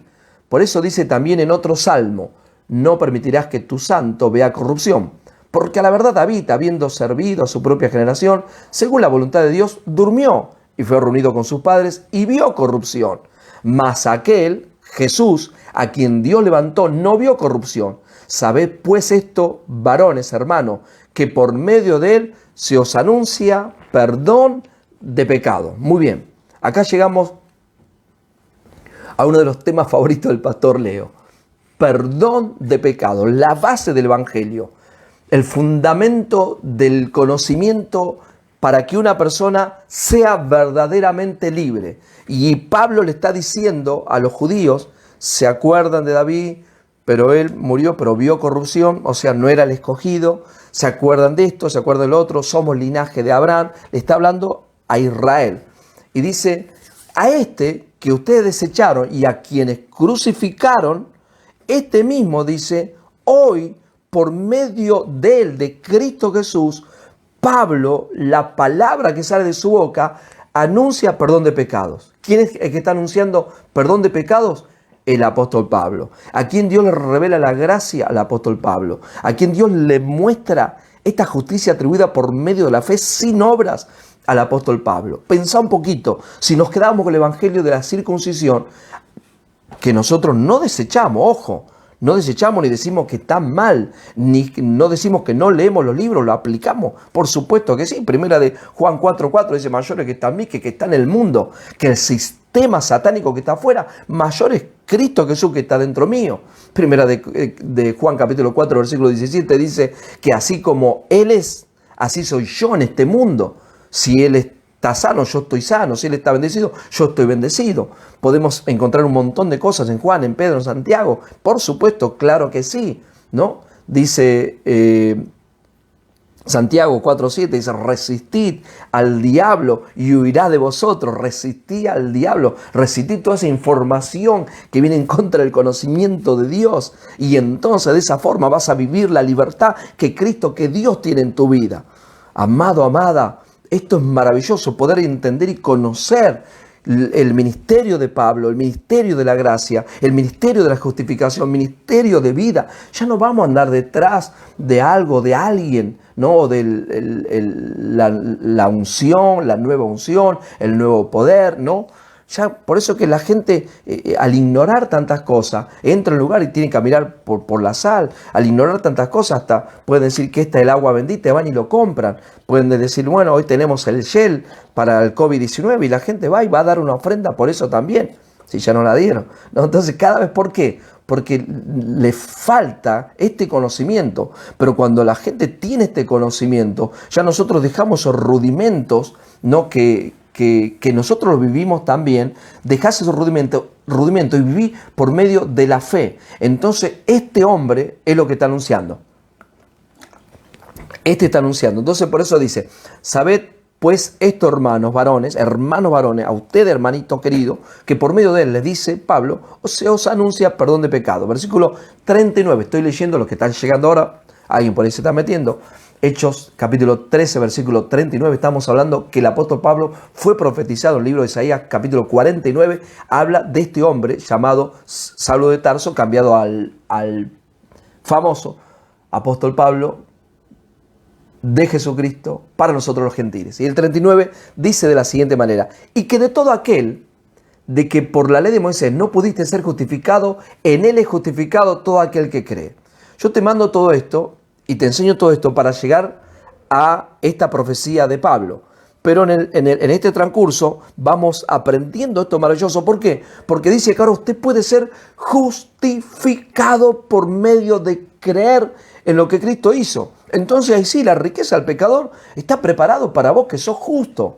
Por eso dice también en otro salmo: no permitirás que tu santo vea corrupción. Porque a la verdad David, habiendo servido a su propia generación, según la voluntad de Dios, durmió y fue reunido con sus padres y vio corrupción. Mas aquel, Jesús, a quien Dios levantó, no vio corrupción. Sabed pues esto, varones, hermanos, que por medio de él se os anuncia perdón de pecado. Muy bien, acá llegamos a uno de los temas favoritos del pastor Leo. Perdón de pecado, la base del evangelio, el fundamento del conocimiento para que una persona sea verdaderamente libre. Y Pablo le está diciendo a los judíos: se acuerdan de David, pero él murió, pero vio corrupción, o sea, no era el escogido. Se acuerdan de esto, se acuerdan de lo otro, somos linaje de Abraham. Le está hablando a Israel. Y dice: a este que ustedes desecharon y a quienes crucificaron, este mismo, dice, hoy, por medio de él, de Cristo Jesús, Pablo, la palabra que sale de su boca, anuncia perdón de pecados. ¿Quién es el que está anunciando perdón de pecados? El apóstol Pablo. ¿A quien Dios le revela la gracia? Al apóstol Pablo. ¿A quien Dios le muestra esta justicia atribuida por medio de la fe sin obras? Al apóstol Pablo. Pensá un poquito, si nos quedamos con el evangelio de la circuncisión, que nosotros no desechamos, ojo, no desechamos ni decimos que está mal, ni no decimos que no leemos los libros, lo aplicamos, por supuesto que sí. Primera de Juan 4:4 dice: mayor es que está en mí que está en el mundo, que el sistema satánico que está afuera, mayor es Cristo Jesús que está dentro mío. Primera de Juan capítulo 4 versículo 17 dice que así como Él es, así soy yo en este mundo. Si Él está sano, yo estoy sano. Si él está bendecido, yo estoy bendecido. Podemos encontrar un montón de cosas en Juan, en Pedro, en Santiago. Por supuesto, claro que sí, ¿no? Dice Santiago 4:7, dice, resistid al diablo y huirá de vosotros. Resistid al diablo, resistid toda esa información que viene en contra del conocimiento de Dios. Y entonces de esa forma vas a vivir la libertad que Cristo, que Dios tiene en tu vida. Amado, amada, esto es maravilloso, poder entender y conocer el ministerio de Pablo, el ministerio de la gracia, el ministerio de la justificación, el ministerio de vida. Ya no vamos a andar detrás de algo, de alguien, ¿no? De la unción, la nueva unción, el nuevo poder, ¿no? Ya por eso que la gente, al ignorar tantas cosas, entra en un lugar y tiene que caminar por la sal. Al ignorar tantas cosas, hasta pueden decir que esta es el agua bendita, van y lo compran. Pueden decir, bueno, hoy tenemos el gel para el COVID-19 y la gente va y va a dar una ofrenda por eso también, si ya no la dieron, ¿no? Entonces, cada vez, ¿por qué? Porque le falta este conocimiento. Pero cuando la gente tiene este conocimiento, ya nosotros dejamos esos rudimentos, ¿no? que nosotros lo vivimos también, dejás esos rudimentos y viví por medio de la fe. Entonces, este hombre es lo que está anunciando. Entonces, por eso dice, sabed pues esto, hermanos varones, a usted, hermanito querido, que por medio de él, les dice Pablo, se os anuncia perdón de pecado. Versículo 39, estoy leyendo los que están llegando ahora, alguien por ahí se está metiendo. Hechos capítulo 13, versículo 39, estamos hablando que el apóstol Pablo fue profetizado en el libro de Isaías capítulo 49, habla de este hombre llamado Saulo de Tarso, cambiado al famoso apóstol Pablo de Jesucristo para nosotros los gentiles. Y el 39 dice de la siguiente manera, y que de todo aquel de que por la ley de Moisés no pudiste ser justificado, en él es justificado todo aquel que cree. Yo te mando todo esto y te enseño todo esto para llegar a esta profecía de Pablo. Pero en este transcurso vamos aprendiendo esto maravilloso. ¿Por qué? Porque dice que ahora usted puede ser justificado por medio de creer en lo que Cristo hizo. Entonces ahí sí, la riqueza del pecador está preparado para vos que sos justo.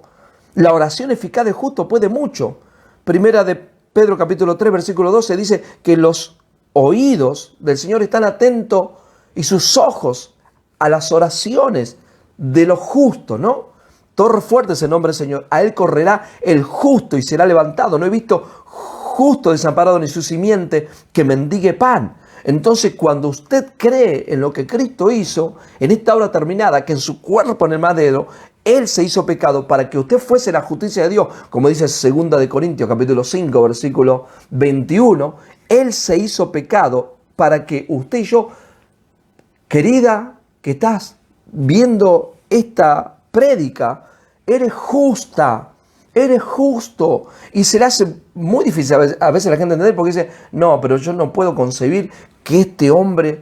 La oración eficaz de justo puede mucho. Primera de Pedro capítulo 3 versículo 12 dice que los oídos del Señor están atentos y sus ojos a las oraciones de los justos, ¿no? Torre fuerte es el nombre del Señor. A él correrá el justo y será levantado. No he visto justo desamparado ni su simiente que mendigue pan. Entonces, cuando usted cree en lo que Cristo hizo, en esta obra terminada, que en su cuerpo en el madero, Él se hizo pecado para que usted fuese la justicia de Dios, como dice 2 de Corintios capítulo 5, versículo 21, Él se hizo pecado para que usted y yo, querida, que estás viendo esta prédica, eres justa, eres justo. Y se le hace muy difícil a veces la gente entender, porque dice, no, pero yo no puedo concebir que este hombre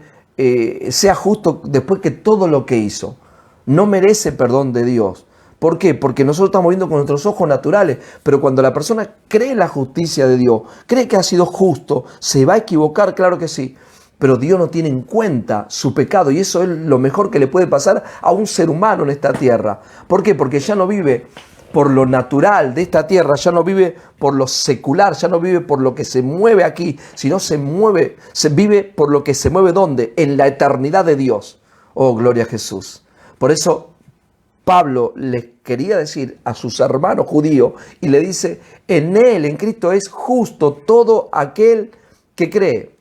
sea justo después que todo lo que hizo. No merece perdón de Dios. ¿Por qué? Porque nosotros estamos viendo con nuestros ojos naturales, pero cuando la persona cree en la justicia de Dios, cree que ha sido justo, se va a equivocar, claro que sí, pero Dios no tiene en cuenta su pecado, y eso es lo mejor que le puede pasar a un ser humano en esta tierra. ¿Por qué? Porque ya no vive por lo natural de esta tierra, ya no vive por lo secular, ya no vive por lo que se mueve aquí, sino se vive por lo que se mueve ¿dónde? En la eternidad de Dios. Oh, gloria a Jesús. Por eso Pablo les quería decir a sus hermanos judíos y le dice, en él, en Cristo es justo todo aquel que cree.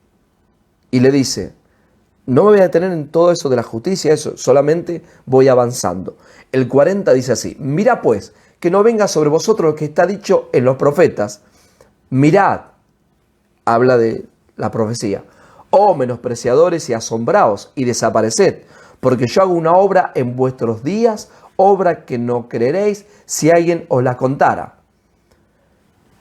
Y le dice, no me voy a detener en todo eso de la justicia, eso, solamente voy avanzando. El 40 dice así, mira pues, que no venga sobre vosotros lo que está dicho en los profetas. Mirad, habla de la profecía, oh menospreciadores y asombraos y desapareced, porque yo hago una obra en vuestros días, obra que no creeréis si alguien os la contara.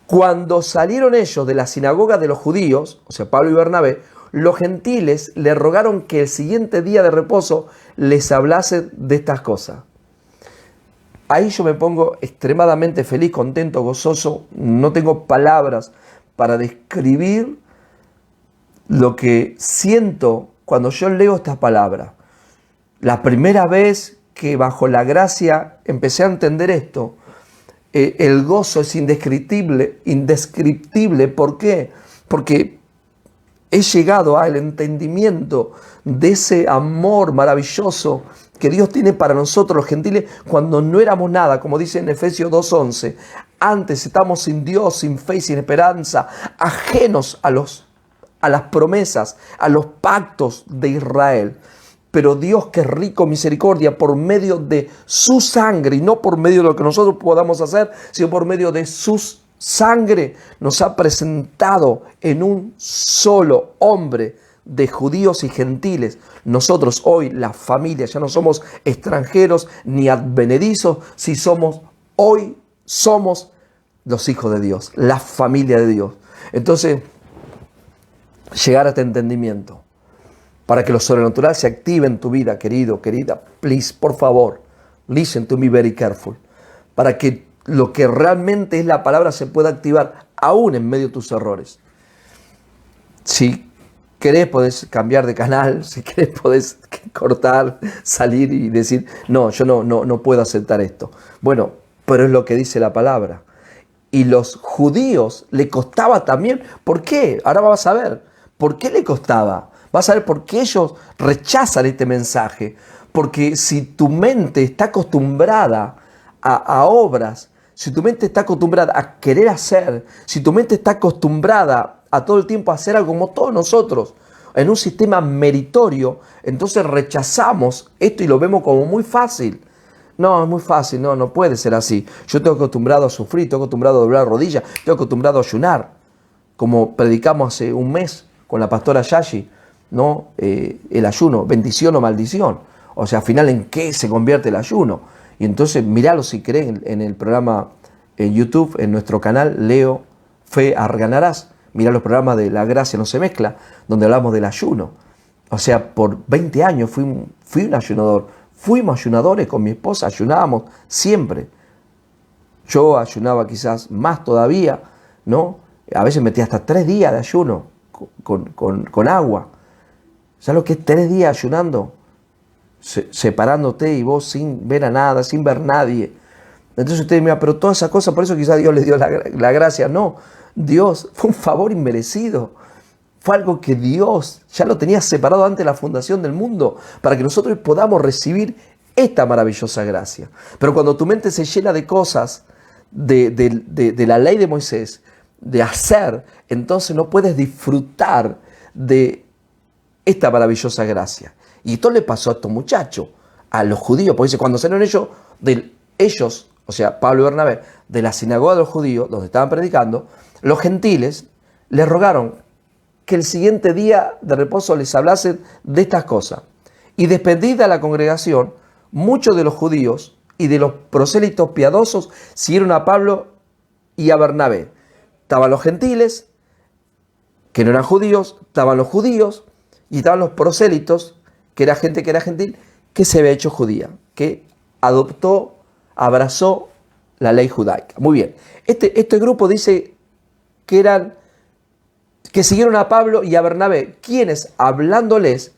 Cuando salieron ellos de la sinagoga de los judíos, o sea, Pablo y Bernabé, los gentiles le rogaron que el siguiente día de reposo les hablase de estas cosas. Ahí yo me pongo extremadamente feliz, contento, gozoso. No tengo palabras para describir lo que siento cuando yo leo estas palabras. La primera vez que bajo la gracia empecé a entender esto, el gozo es indescriptible, indescriptible. ¿Por qué? Porque he llegado al entendimiento de ese amor maravilloso que Dios tiene para nosotros los gentiles cuando no éramos nada, como dice en Efesios 2:11. Antes estábamos sin Dios, sin fe y sin esperanza, ajenos a las promesas, a los pactos de Israel. Pero Dios, que es rico en misericordia, por medio de su sangre, y no por medio de lo que nosotros podamos hacer, sino por medio de su sangre, nos ha presentado en un solo hombre de judíos y gentiles. Nosotros hoy, la familia, ya no somos extranjeros ni advenedizos, si hoy somos los hijos de Dios, la familia de Dios. Entonces, llegar a este entendimiento, para que lo sobrenatural se active en tu vida, querido, querida, please, por favor, listen to me very careful, para que lo que realmente es la palabra se pueda activar aún en medio de tus errores. Si querés, podés cambiar de canal, si querés, podés cortar, salir y decir, no, yo no puedo aceptar esto. Bueno, pero es lo que dice la palabra. Y los judíos le costaba también. ¿Por qué? Ahora vas a ver. ¿Por qué le costaba? Vas a ver por qué ellos rechazan este mensaje. Porque si tu mente está acostumbrada a obras, si tu mente está acostumbrada a querer hacer, si tu mente está acostumbrada a todo el tiempo a hacer algo como todos nosotros, en un sistema meritorio, entonces rechazamos esto y lo vemos como muy fácil. No, es muy fácil, no puede ser así. Yo estoy acostumbrado a sufrir, estoy acostumbrado a doblar rodillas, estoy acostumbrado a ayunar, como predicamos hace un mes con la pastora Yashi, ¿no? El ayuno, bendición o maldición. O sea, al final, ¿en qué se convierte el ayuno? Y entonces, míralo si querés en el programa en YouTube, en nuestro canal, Leo Fe Ganarás. Mirá los programas de La Gracia No Se Mezcla, donde hablamos del ayuno. O sea, por 20 años fui un ayunador. Fuimos ayunadores con mi esposa, ayunábamos siempre. Yo ayunaba quizás más todavía, ¿no? A veces metía hasta 3 días de ayuno con agua. ¿Sabes lo que es 3 días ayunando? Separándote y vos sin ver a nada, sin ver a nadie. Entonces usted me dice, pero toda esa cosa, por eso quizás Dios les dio la gracia. No, Dios fue un favor inmerecido. Fue algo que Dios ya lo tenía separado antes de la fundación del mundo, para que nosotros podamos recibir esta maravillosa gracia. Pero cuando tu mente se llena de cosas, de la ley de Moisés, de hacer, entonces no puedes disfrutar de esta maravillosa gracia. Y esto le pasó a estos muchachos, a los judíos, porque dice, cuando salieron ellos, o sea, Pablo y Bernabé, de la sinagoga de los judíos, donde estaban predicando, los gentiles les rogaron que el siguiente día de reposo les hablasen de estas cosas. Y despedida la congregación, muchos de los judíos y de los prosélitos piadosos siguieron a Pablo y a Bernabé. Estaban los gentiles, que no eran judíos, estaban los judíos y estaban los prosélitos, que era gente que era gentil, que se había hecho judía, que abrazó la ley judaica. Muy bien, este grupo dice que siguieron a Pablo y a Bernabé, quienes hablándoles,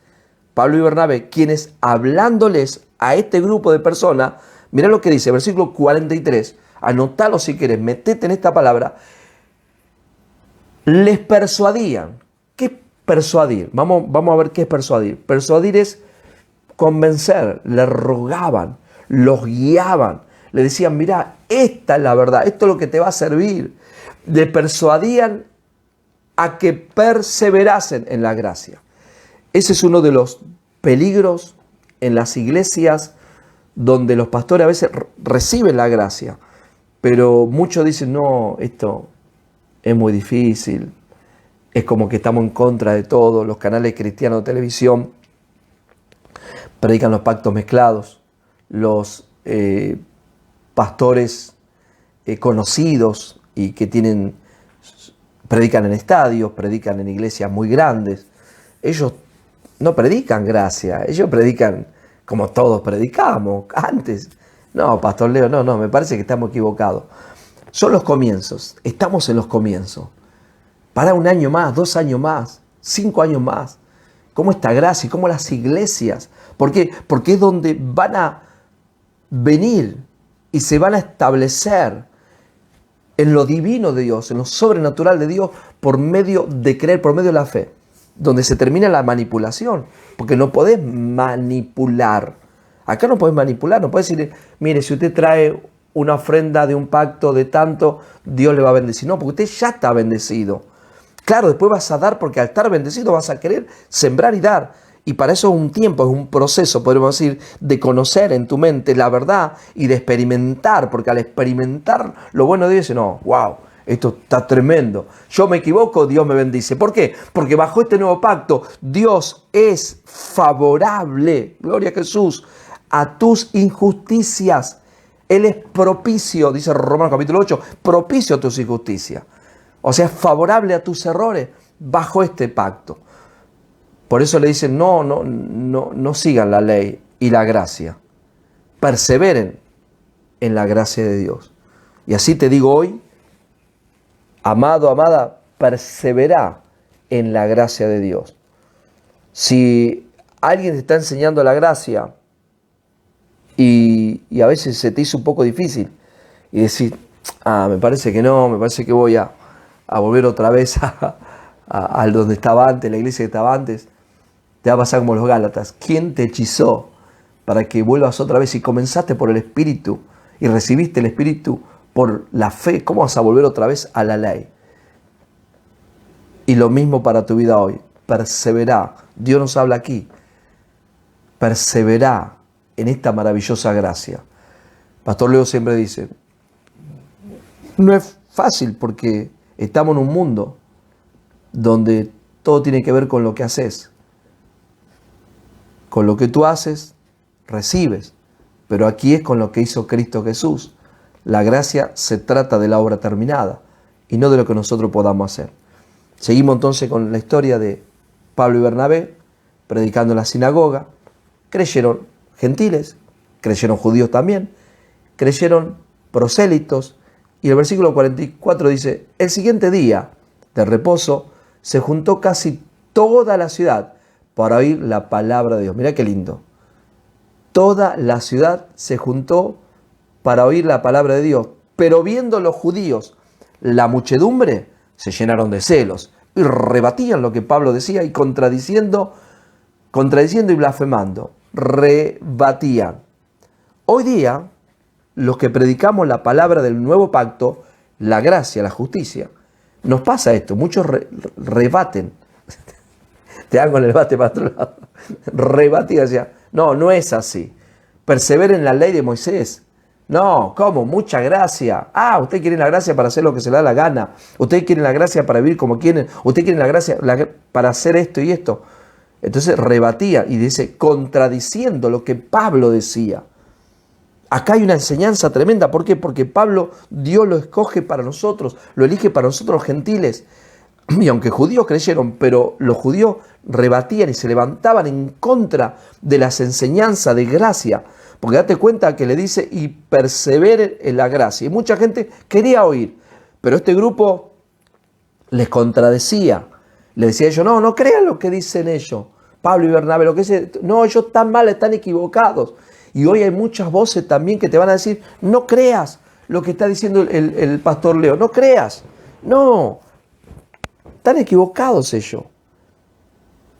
Pablo y Bernabé, quienes hablándoles a este grupo de personas, mirá lo que dice, versículo 43, anotalo si querés, metete en esta palabra, les persuadían. ¿Qué es persuadir? Vamos a ver qué es persuadir. Persuadir es convencer, les rogaban, los guiaban, le decían, mirá, esta es la verdad, esto es lo que te va a servir. Le persuadían a que perseverasen en la gracia. Ese es uno de los peligros en las iglesias donde los pastores a veces reciben la gracia, pero muchos dicen, no, esto es muy difícil, es como que estamos en contra de todo. Los canales cristianos de televisión predican los pactos mezclados, los pastores conocidos y que predican en estadios, predican en iglesias muy grandes. Ellos no predican gracia, ellos predican como todos predicamos antes. No, Pastor Leo, no, me parece que estamos equivocados. Son los comienzos, estamos en los comienzos. Para 1 año más, 2 años más, 5 años más. ¿Cómo esta gracia y cómo las iglesias? ¿Por qué? Porque es donde van a venir y se van a establecer en lo divino de Dios, en lo sobrenatural de Dios, por medio de creer, por medio de la fe, donde se termina la manipulación, porque no podés manipular. Acá no podés manipular, no podés decir, mire, si usted trae una ofrenda de un pacto de tanto, Dios le va a bendecir. No, porque usted ya está bendecido. Claro, después vas a dar, porque al estar bendecido vas a querer sembrar y dar. Y para eso es un tiempo, es un proceso, podemos decir, de conocer en tu mente la verdad y de experimentar, porque al experimentar lo bueno de Dios, dice, no, wow, esto está tremendo. Yo me equivoco, Dios me bendice. ¿Por qué? Porque bajo este nuevo pacto, Dios es favorable, gloria a Jesús, a tus injusticias. Él es propicio, dice Romanos capítulo 8, propicio a tus injusticias. O sea, es favorable a tus errores bajo este pacto. Por eso le dicen, no sigan la ley y la gracia. Perseveren en la gracia de Dios. Y así te digo hoy, amado, amada, persevera en la gracia de Dios. Si alguien te está enseñando la gracia y a veces se te hizo un poco difícil y decir, me parece que no, me parece que voy a volver otra vez a donde estaba antes, la iglesia que estaba antes, te va a pasar como los Gálatas. ¿Quién te hechizó para que vuelvas otra vez? Si comenzaste por el Espíritu y recibiste el Espíritu por la fe, ¿cómo vas a volver otra vez a la ley? Y lo mismo para tu vida hoy. Persevera. Dios nos habla aquí. Persevera en esta maravillosa gracia. Pastor Leo siempre dice, no es fácil porque estamos en un mundo donde todo tiene que ver con lo que haces. Con lo que tú haces, recibes. Pero aquí es con lo que hizo Cristo Jesús. La gracia se trata de la obra terminada y no de lo que nosotros podamos hacer. Seguimos entonces con la historia de Pablo y Bernabé, predicando en la sinagoga. Creyeron gentiles, creyeron judíos también, creyeron prosélitos. Y el versículo 44 dice, el siguiente día de reposo se juntó casi toda la ciudad para oír la palabra de Dios. Mirá qué lindo. Toda la ciudad se juntó para oír la palabra de Dios. Pero viendo los judíos la muchedumbre, se llenaron de celos y rebatían lo que Pablo decía y contradiciendo y blasfemando. Rebatían. Hoy día, los que predicamos la palabra del nuevo pacto, la gracia, la justicia, nos pasa esto. Muchos rebaten. Te dan con el bate para otro lado. Rebatía, decía, no es así. Persevera en la ley de Moisés. No, ¿cómo? Mucha gracia. Usted quiere la gracia para hacer lo que se le da la gana. Usted quiere la gracia para vivir como quieren. Usted quiere la gracia para hacer esto y esto. Entonces rebatía y dice, contradiciendo lo que Pablo decía. Acá hay una enseñanza tremenda. ¿Por qué? Porque Pablo, Dios lo escoge para nosotros, lo elige para nosotros los gentiles. Y aunque judíos creyeron, pero los judíos rebatían y se levantaban en contra de las enseñanzas de gracia. Porque date cuenta que le dice, y perseveren en la gracia. Y mucha gente quería oír, pero este grupo les contradecía. Le decía a ellos, no crean lo que dicen ellos. Pablo y Bernabé, lo que dicen, no, ellos están mal, están equivocados. Y hoy hay muchas voces también que te van a decir, no creas lo que está diciendo el pastor Leo, no creas, no. Están equivocados ellos.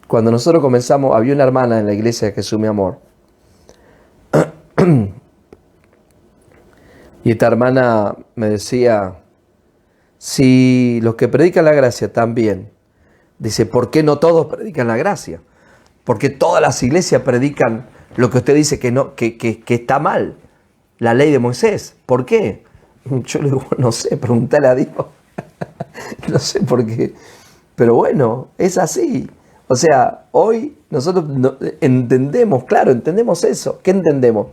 Cuando nosotros comenzamos, había una hermana en la iglesia de Jesús mi amor. Y esta hermana me decía, si los que predican la gracia están bien, dice, ¿por qué no todos predican la gracia? Porque todas las iglesias predican lo que usted dice que está mal, la ley de Moisés. ¿Por qué? Yo le digo, no sé, preguntale a Dios. No sé por qué. Pero bueno, es así. O sea, hoy nosotros entendemos, claro, entendemos eso. ¿Qué entendemos?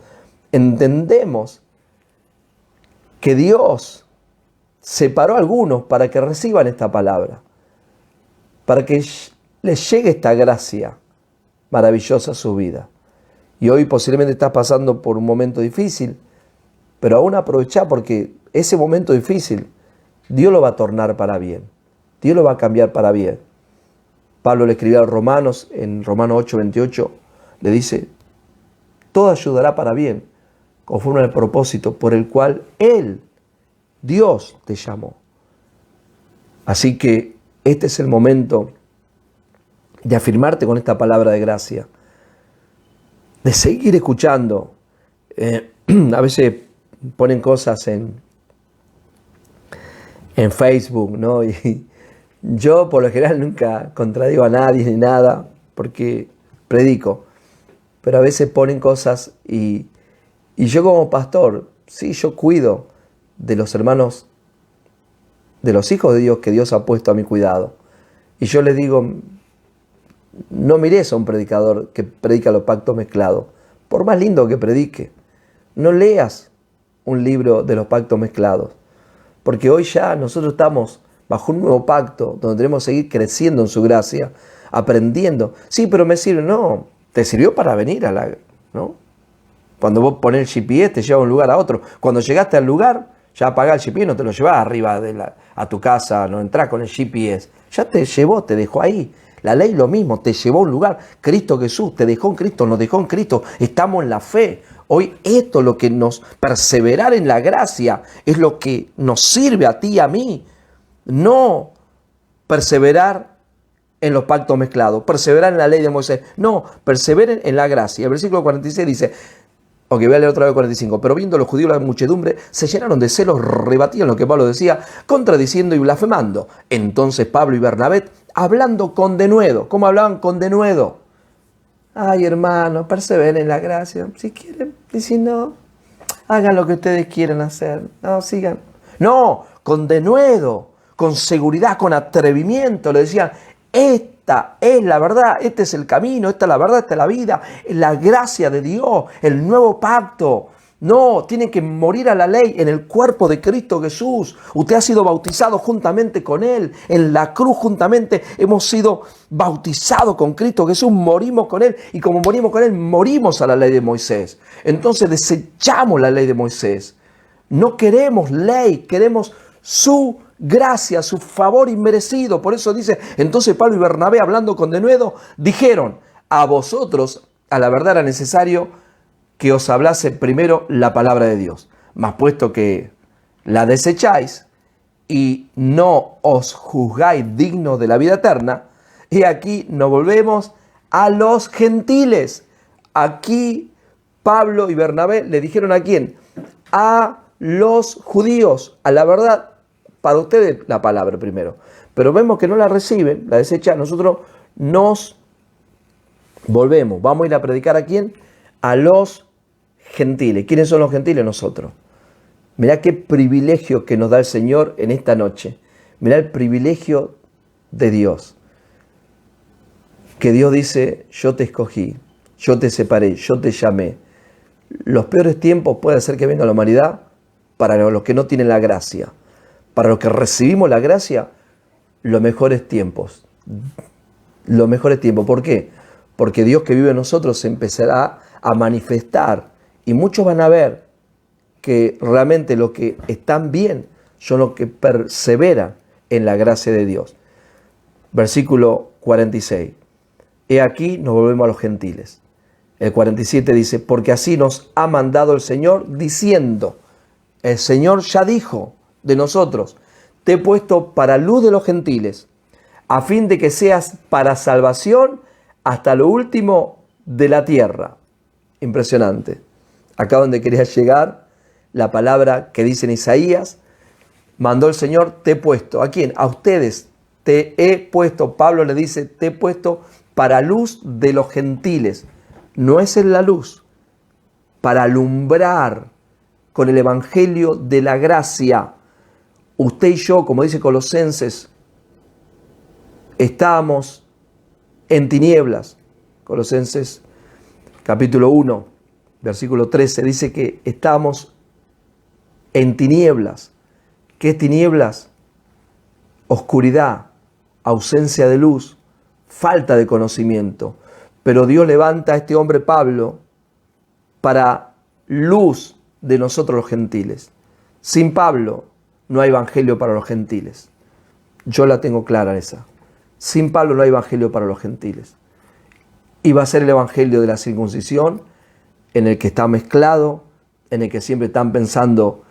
Entendemos que Dios separó a algunos para que reciban esta palabra, para que les llegue esta gracia maravillosa a su vida. Y hoy posiblemente estás pasando por un momento difícil, pero aún aprovechá porque ese momento difícil Dios lo va a tornar para bien. Dios lo va a cambiar para bien. Pablo le escribió a los Romanos, en Romanos 8:28, le dice, todo ayudará para bien, conforme al propósito por el cual Él Dios te llamó. Así que este es el momento de afirmarte con esta palabra de gracia, de seguir escuchando. A veces ponen cosas en Facebook, ¿no? Y yo por lo general nunca contradigo a nadie ni nada, porque predico. Pero a veces ponen cosas y yo como pastor, sí, yo cuido de los hermanos, de los hijos de Dios que Dios ha puesto a mi cuidado. Y yo les digo, no mires a un predicador que predica los pactos mezclados, por más lindo que predique. No leas un libro de los pactos mezclados, porque hoy ya nosotros estamos bajo un nuevo pacto donde tenemos que seguir creciendo en su gracia, aprendiendo. Sí, pero me sirve. No, te sirvió para venir ¿no? Cuando vos pones el GPS te lleva de un lugar a otro. Cuando llegaste al lugar, ya apagás el GPS, no te lo llevas arriba a tu casa, no entrás con el GPS. Ya te llevó, te dejó ahí. La ley lo mismo, te llevó a un lugar. Cristo Jesús te dejó en Cristo, nos dejó en Cristo. Estamos en la fe. Hoy esto es lo que nos perseverar en la gracia, es lo que nos sirve a ti y a mí. No perseverar en los pactos mezclados, perseverar en la ley de Moisés. No, perseveren en la gracia. El versículo 46 dice, ok, voy a leer otra vez 45. Pero viendo los judíos la muchedumbre, se llenaron de celos, rebatían lo que Pablo decía, contradiciendo y blasfemando. Entonces Pablo y Bernabé, hablando con denuedo. ¿Cómo hablaban con denuedo? Ay, hermano, perseveren en la gracia. Si quieren, y si no, hagan lo que ustedes quieren hacer. No, sigan. No, con denuedo, con seguridad, con atrevimiento. Le decían, esta es la verdad, este es el camino, esta es la verdad, esta es la vida, es la gracia de Dios, el nuevo pacto. No, tienen que morir a la ley en el cuerpo de Cristo Jesús. Usted ha sido bautizado juntamente con Él. En la cruz juntamente hemos sido bautizados con Cristo Jesús. Morimos con Él. Y como morimos con Él, morimos a la ley de Moisés. Entonces desechamos la ley de Moisés. No queremos ley, queremos su gracia, su favor inmerecido. Por eso dice, entonces Pablo y Bernabé, hablando con denuedo, dijeron, a vosotros, a la verdad era necesario que os hablase primero la palabra de Dios. Mas puesto que la desecháis y no os juzgáis dignos de la vida eterna, y aquí nos volvemos a los gentiles. Aquí Pablo y Bernabé le dijeron ¿a quién? A los judíos. A la verdad, para ustedes la palabra primero. Pero vemos que no la reciben, la desechan. Nosotros nos volvemos. Vamos a ir a predicar ¿a quién? A los gentiles. ¿Quiénes son los gentiles? Nosotros. Mirá qué privilegio que nos da el Señor en esta noche. Mirá el privilegio de Dios. Que Dios dice, yo te escogí, yo te separé, yo te llamé. Los peores tiempos puede ser que venga la humanidad para los que no tienen la gracia. Para los que recibimos la gracia, los mejores tiempos. Los mejores tiempos. ¿Por qué? Porque Dios que vive en nosotros se empezará a manifestar. Y muchos van a ver que realmente los que están bien son los que perseveran en la gracia de Dios. Versículo 46. He aquí nos volvemos a los gentiles. El 47 dice, porque así nos ha mandado el Señor diciendo, el Señor ya dijo de nosotros, te he puesto para luz de los gentiles, a fin de que seas para salvación hasta lo último de la tierra. Impresionante. Acá donde quería llegar, la palabra que dice en Isaías, mandó el Señor, te he puesto. ¿A quién? A ustedes. Te he puesto. Pablo le dice, te he puesto para luz de los gentiles. No es en la luz, para alumbrar con el evangelio de la gracia. Usted y yo, como dice Colosenses, estábamos en tinieblas. Colosenses capítulo 1. Versículo 13 dice que estamos en tinieblas. ¿Qué es tinieblas? Oscuridad, ausencia de luz, falta de conocimiento. Pero Dios levanta a este hombre Pablo para luz de nosotros los gentiles. Sin Pablo no hay evangelio para los gentiles. Yo la tengo clara esa. Sin Pablo no hay evangelio para los gentiles. Y va a ser el evangelio de la circuncisión, en el que está mezclado, en el que siempre están pensando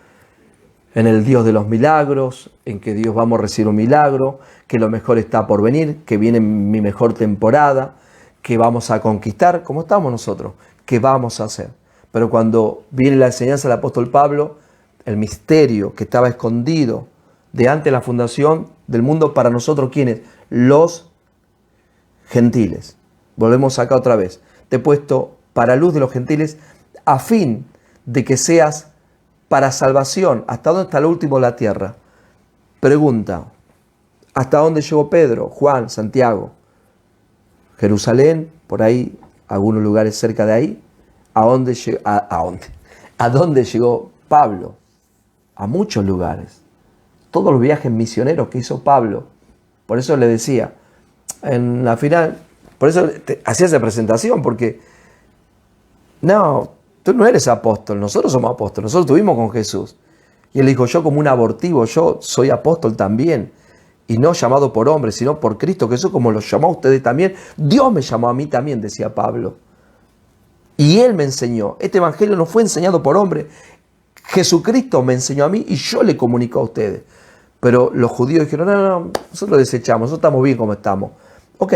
en el Dios de los milagros, en que Dios vamos a recibir un milagro, que lo mejor está por venir, que viene mi mejor temporada, que vamos a conquistar, como estamos nosotros, que vamos a hacer. Pero cuando viene la enseñanza del apóstol Pablo, el misterio que estaba escondido de antes de la fundación del mundo para nosotros, ¿quiénes? Los gentiles. Volvemos acá otra vez. Te he puesto para luz de los gentiles a fin de que seas para salvación. ¿Hasta dónde está lo último de la tierra? Pregunta. ¿Hasta dónde llegó Pedro, Juan, Santiago? Jerusalén, por ahí, algunos lugares cerca de ahí. ¿A dónde llegó Pablo? A muchos lugares. Todos los viajes misioneros que hizo Pablo. Por eso le decía, en la final, por eso hacía esa presentación, porque no, tú no eres apóstol, nosotros somos apóstoles, nosotros estuvimos con Jesús. Y él dijo, yo como un abortivo, yo soy apóstol también. Y no llamado por hombres, sino por Cristo Jesús, como lo llamó a ustedes también. Dios me llamó a mí también, decía Pablo. Y Él me enseñó. Este evangelio no fue enseñado por hombre. Jesucristo me enseñó a mí y yo le comunico a ustedes. Pero los judíos dijeron, no, nosotros lo desechamos, nosotros estamos bien como estamos. Ok,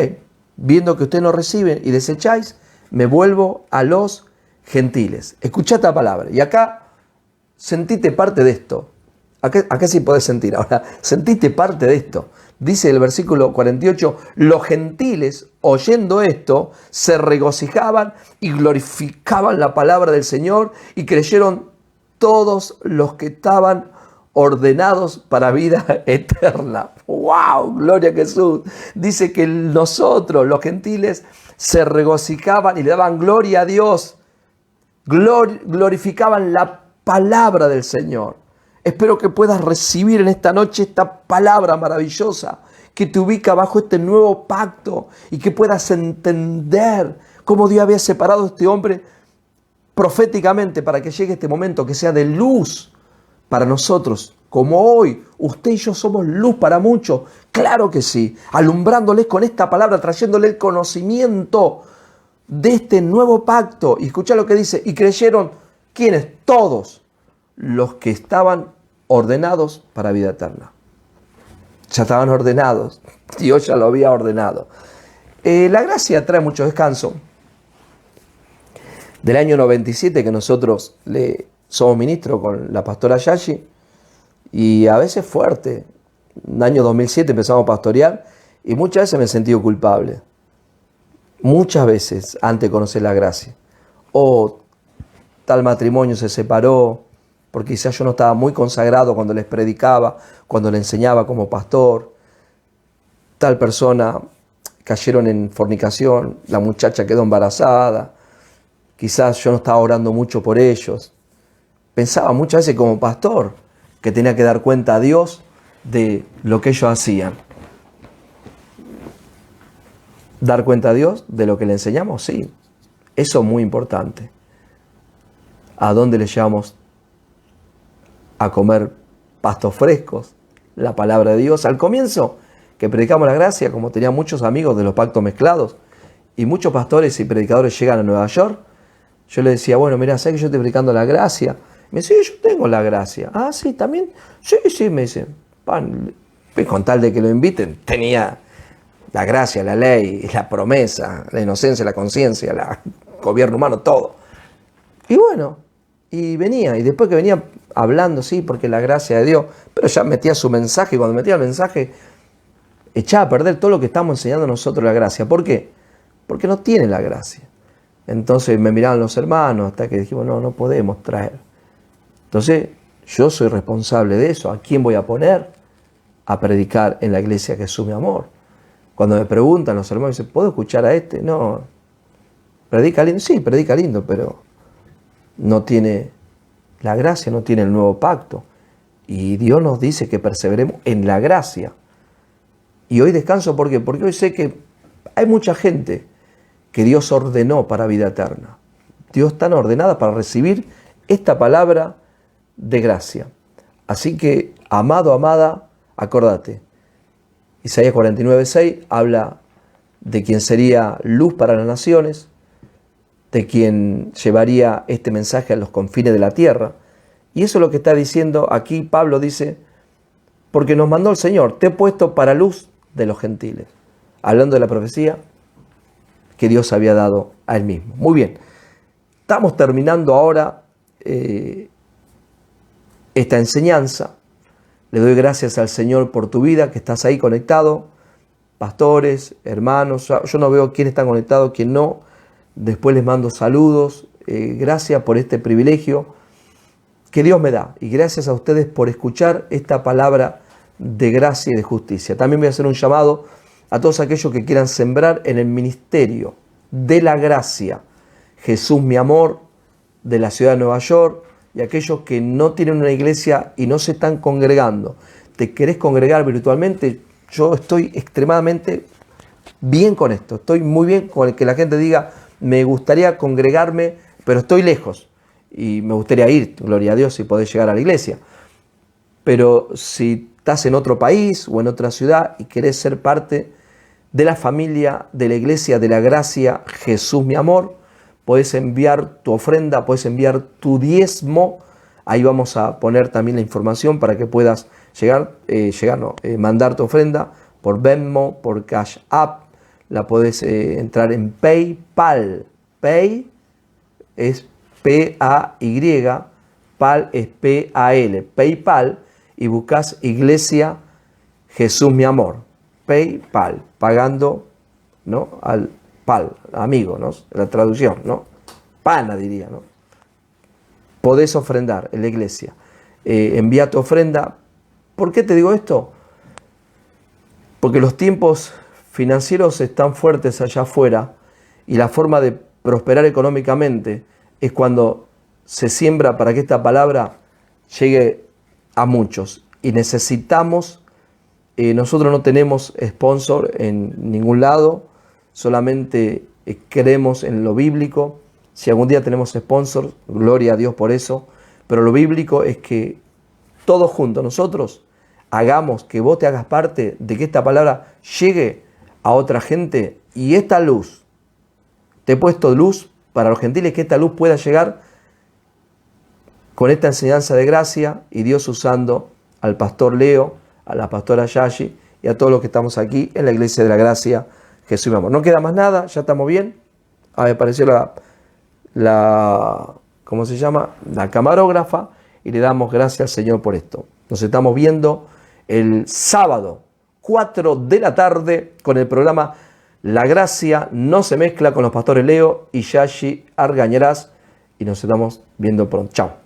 viendo que ustedes no reciben y desecháis, me vuelvo a los gentiles. Escuchá esta palabra. Y acá, sentite parte de esto. Acá sí podés sentir. Ahora, sentite parte de esto. Dice el versículo 48, los gentiles, oyendo esto, se regocijaban y glorificaban la palabra del Señor y creyeron todos los que estaban ordenados para vida eterna. ¡Wow! Gloria a Jesús. Dice que nosotros, los gentiles, se regocijaban y le daban gloria a Dios. Glorificaban la palabra del Señor. Espero que puedas recibir en esta noche esta palabra maravillosa que te ubica bajo este nuevo pacto y que puedas entender cómo Dios había separado a este hombre proféticamente para que llegue este momento que sea de luz para nosotros. Como hoy, usted y yo somos luz para muchos. Claro que sí, alumbrándoles con esta palabra, trayéndole el conocimiento de este nuevo pacto. Y escucha lo que dice, y creyeron, ¿quiénes? Todos los que estaban ordenados para vida eterna. Ya estaban ordenados. Dios ya lo había ordenado. La gracia trae mucho descanso. Del año 97 que nosotros somos ministros con la pastora Yashi. Y a veces fuerte. En el año 2007 empezamos a pastorear y muchas veces me he sentido culpable. Muchas veces antes de conocer la gracia. Tal matrimonio se separó porque quizás yo no estaba muy consagrado cuando les predicaba, cuando les enseñaba como pastor. Tal persona cayeron en fornicación, la muchacha quedó embarazada. Quizás yo no estaba orando mucho por ellos. Pensaba muchas veces como pastor que tenía que dar cuenta a Dios de lo que ellos hacían. ¿Dar cuenta a Dios de lo que le enseñamos? Sí, eso es muy importante. ¿A dónde le llevamos a comer pastos frescos? La palabra de Dios. Al comienzo, que predicamos la gracia, como tenía muchos amigos de los pactos mezclados, y muchos pastores y predicadores llegan a Nueva York, yo les decía, bueno, mira, ¿sabes que yo estoy predicando la gracia? Me dice, sí, yo tengo la gracia. Ah, sí, también. Sí, me dice. Pues con tal de que lo inviten, tenía la gracia, la ley, la promesa, la inocencia, la conciencia, el gobierno humano, todo. Y bueno, y venía, y después que venía hablando, sí, porque la gracia de Dios, pero ya metía su mensaje, y cuando metía el mensaje, echaba a perder todo lo que estamos enseñando nosotros la gracia. ¿Por qué? Porque no tiene la gracia. Entonces me miraban los hermanos, hasta que dijimos, no podemos traer. Entonces, yo soy responsable de eso. ¿A quién voy a poner a predicar en la iglesia Jesús mi amor? Cuando me preguntan los hermanos, dicen, ¿puedo escuchar a este? No. ¿Predica lindo? Sí, predica lindo, pero no tiene la gracia, no tiene el nuevo pacto. Y Dios nos dice que perseveremos en la gracia. Y hoy descanso, ¿por qué? Porque hoy sé que hay mucha gente que Dios ordenó para vida eterna. Dios está ordenada para recibir esta palabra de gracia. Así que, amado, amada, acordate. Isaías 49:6 habla de quien sería luz para las naciones, de quien llevaría este mensaje a los confines de la tierra. Y eso es lo que está diciendo aquí Pablo, dice, porque nos mandó el Señor, te he puesto para luz de los gentiles. Hablando de la profecía que Dios había dado a él mismo. Muy bien, estamos terminando ahora esta enseñanza. Le doy gracias al Señor por tu vida, que estás ahí conectado. Pastores, hermanos, yo no veo quién está conectado, quién no. Después les mando saludos. Gracias por este privilegio que Dios me da. Y gracias a ustedes por escuchar esta palabra de gracia y de justicia. También voy a hacer un llamado a todos aquellos que quieran sembrar en el ministerio de la gracia. Jesús, mi amor, de la ciudad de Nueva York, y aquellos que no tienen una iglesia y no se están congregando. ¿Te querés congregar virtualmente? Yo estoy extremadamente bien con esto. Estoy muy bien con el que la gente diga, me gustaría congregarme, pero estoy lejos. Y me gustaría ir, gloria a Dios, si podés llegar a la iglesia. Pero si estás en otro país o en otra ciudad y querés ser parte de la familia, de la iglesia, de la gracia, Jesús, mi amor, podés enviar tu ofrenda, podés enviar tu diezmo. Ahí vamos a poner también la información para que puedas mandar tu ofrenda por Venmo, por Cash App. La podés entrar en PayPal. Pay es P-A-Y, Pal es P-A-L. PayPal, y buscas Iglesia Jesús, mi amor. PayPal, pagando, ¿no?, al pal, amigo, ¿no?, la traducción, ¿no? Pana diría, ¿no? Podés ofrendar en la iglesia. Envía tu ofrenda. ¿Por qué te digo esto? Porque los tiempos financieros están fuertes allá afuera y la forma de prosperar económicamente es cuando se siembra para que esta palabra llegue a muchos. Y necesitamos, nosotros no tenemos sponsor en ningún lado, solamente creemos en lo bíblico. Si algún día tenemos sponsor, gloria a Dios por eso, pero lo bíblico es que todos juntos nosotros hagamos que vos te hagas parte de que esta palabra llegue a otra gente, y esta luz, te he puesto luz para los gentiles, que esta luz pueda llegar con esta enseñanza de gracia, y Dios usando al pastor Leo, a la pastora Yashi y a todos los que estamos aquí en la iglesia de la gracia Jesús, mi amor. No queda más nada, ya estamos bien. Me apareció ¿cómo se llama?, la camarógrafa, y le damos gracias al Señor por esto. Nos estamos viendo el sábado 4 de la tarde con el programa La Gracia no se mezcla, con los pastores Leo y Yashi Argañarás, y nos estamos viendo pronto. Chao.